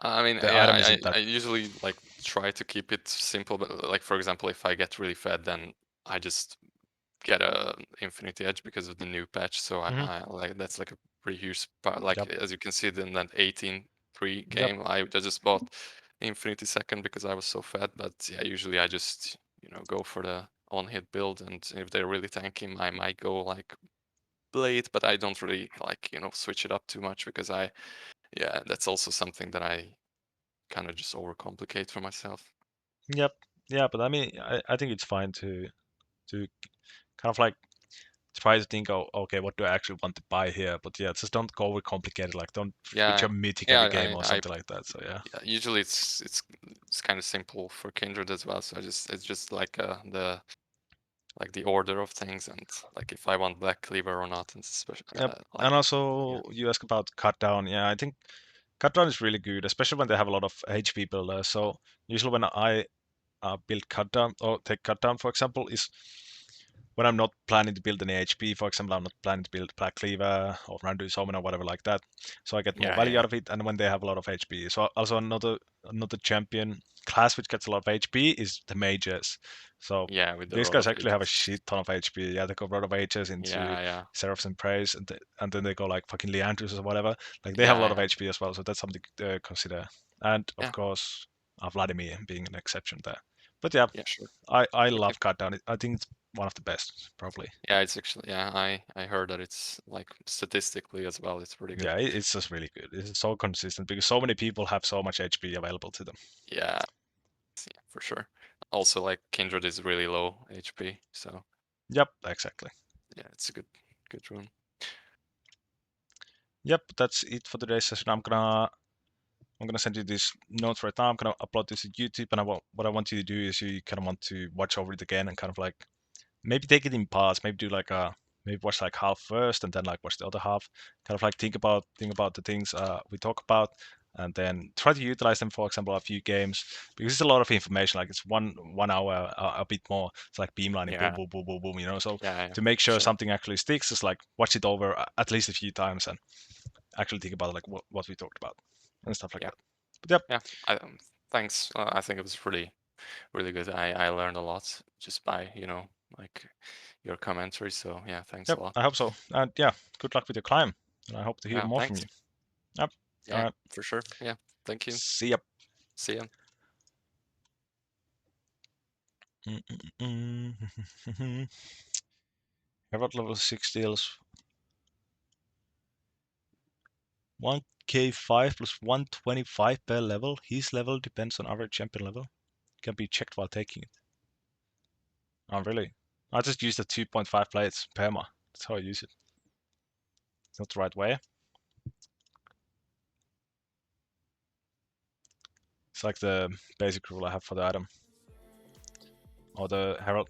Speaker 2: I mean,
Speaker 1: the
Speaker 2: yeah,
Speaker 1: item isn't that.
Speaker 2: I usually like try to keep it simple, but like for example, if I get really fed, then I just get a infinity edge because of the new patch. So
Speaker 1: Mhm.
Speaker 2: I like that's like a pretty huge part. Like
Speaker 1: Yep.
Speaker 2: as you can see in that 18-3
Speaker 1: Yep.
Speaker 2: game, I just bought infinity second because I was so fed. But yeah, usually I just go for the on hit build, and if they're really tanking, I might go like blade, but I don't really like switch it up too much because that's also something that I kind of just overcomplicate for myself.
Speaker 1: Yep. Yeah, but I mean, I think it's fine to kind of like try to think, oh, okay, what do I actually want to buy here? But yeah, just don't go overcomplicate it. Like, don't switch
Speaker 2: Yeah,
Speaker 1: a mythic
Speaker 2: yeah,
Speaker 1: every game or something like that. So yeah.
Speaker 2: yeah. Usually it's kind of simple for kindred as well. So it's just like the order of things, and like if I want black cleaver or not, and especially
Speaker 1: Yep. And
Speaker 2: like
Speaker 1: also you ask about cut down. Yeah, I think cut down is really good, especially when they have a lot of HP builders. So usually when I build cut down or take cut down, for example, is when I'm not planning to build any HP. For example, I'm not planning to build black cleaver or random summon or whatever like that. So I get more value out of it. And when they have a lot of HP, so also another champion class which gets a lot of HP is the mages. So
Speaker 2: yeah, with the
Speaker 1: these
Speaker 2: rod
Speaker 1: guys
Speaker 2: of
Speaker 1: actually have a
Speaker 2: ages.
Speaker 1: shit ton of HP. Yeah, they go Rod of Ages into
Speaker 2: Yeah,
Speaker 1: Seraphs and Praise, and then they go like fucking Leandrus or whatever. Like they have a lot of
Speaker 2: yeah,
Speaker 1: HP as well, so that's something to consider. And of
Speaker 2: yeah,
Speaker 1: course, Vladimir being an exception there. But yeah,
Speaker 2: yeah, sure.
Speaker 1: I
Speaker 2: Okay.
Speaker 1: love Cut Down. I think it's one of the best, probably.
Speaker 2: Yeah, it's actually I heard that it's like statistically as well, it's pretty good.
Speaker 1: Yeah, it's just really good. It's so consistent because so many people have so much HP available to them.
Speaker 2: Yeah, for sure. Also, like kindred is really low HP, so
Speaker 1: Yep, exactly.
Speaker 2: yeah, it's a good rune.
Speaker 1: Yep, that's it for today's session. I'm gonna send you these notes right now. I'm gonna upload this to YouTube, and what I want you to do is you kind of want to watch over it again and kind of like maybe take it in parts. Maybe do like maybe watch like half first and then like watch the other half. Kind of like think about the things we talk about, and then try to utilize them. For example, a few games because it's a lot of information. Like it's 1 hour, a bit more. It's like beamlining, boom,
Speaker 2: Yeah,
Speaker 1: boom, boom, boom, boom. So
Speaker 2: yeah,
Speaker 1: to make
Speaker 2: for
Speaker 1: sure
Speaker 2: sure.
Speaker 1: something actually sticks, is like watch it over at least a few times and actually think about like what we talked about and stuff like
Speaker 2: Yeah,
Speaker 1: that. But yep,
Speaker 2: yeah. Thanks. I think it was really good. I learned a lot just by like your commentary. So yeah, thanks
Speaker 1: yep,
Speaker 2: a lot.
Speaker 1: I hope so. And yeah, good luck with your climb. And I hope to hear
Speaker 2: Yeah,
Speaker 1: more from
Speaker 2: thanks.
Speaker 1: you. Yep. All
Speaker 2: Yeah,
Speaker 1: right.
Speaker 2: for sure. Yeah, thank you.
Speaker 1: See ya.
Speaker 2: See ya.
Speaker 1: Herald level 6 deals 1k5 plus 125 per level. His level depends on average champion level. Can be checked while taking it. Oh, really? I just use the 2.5 plates perma. That's how I use it. It's not the right way. It's like the basic rule I have for the item. Or the herald.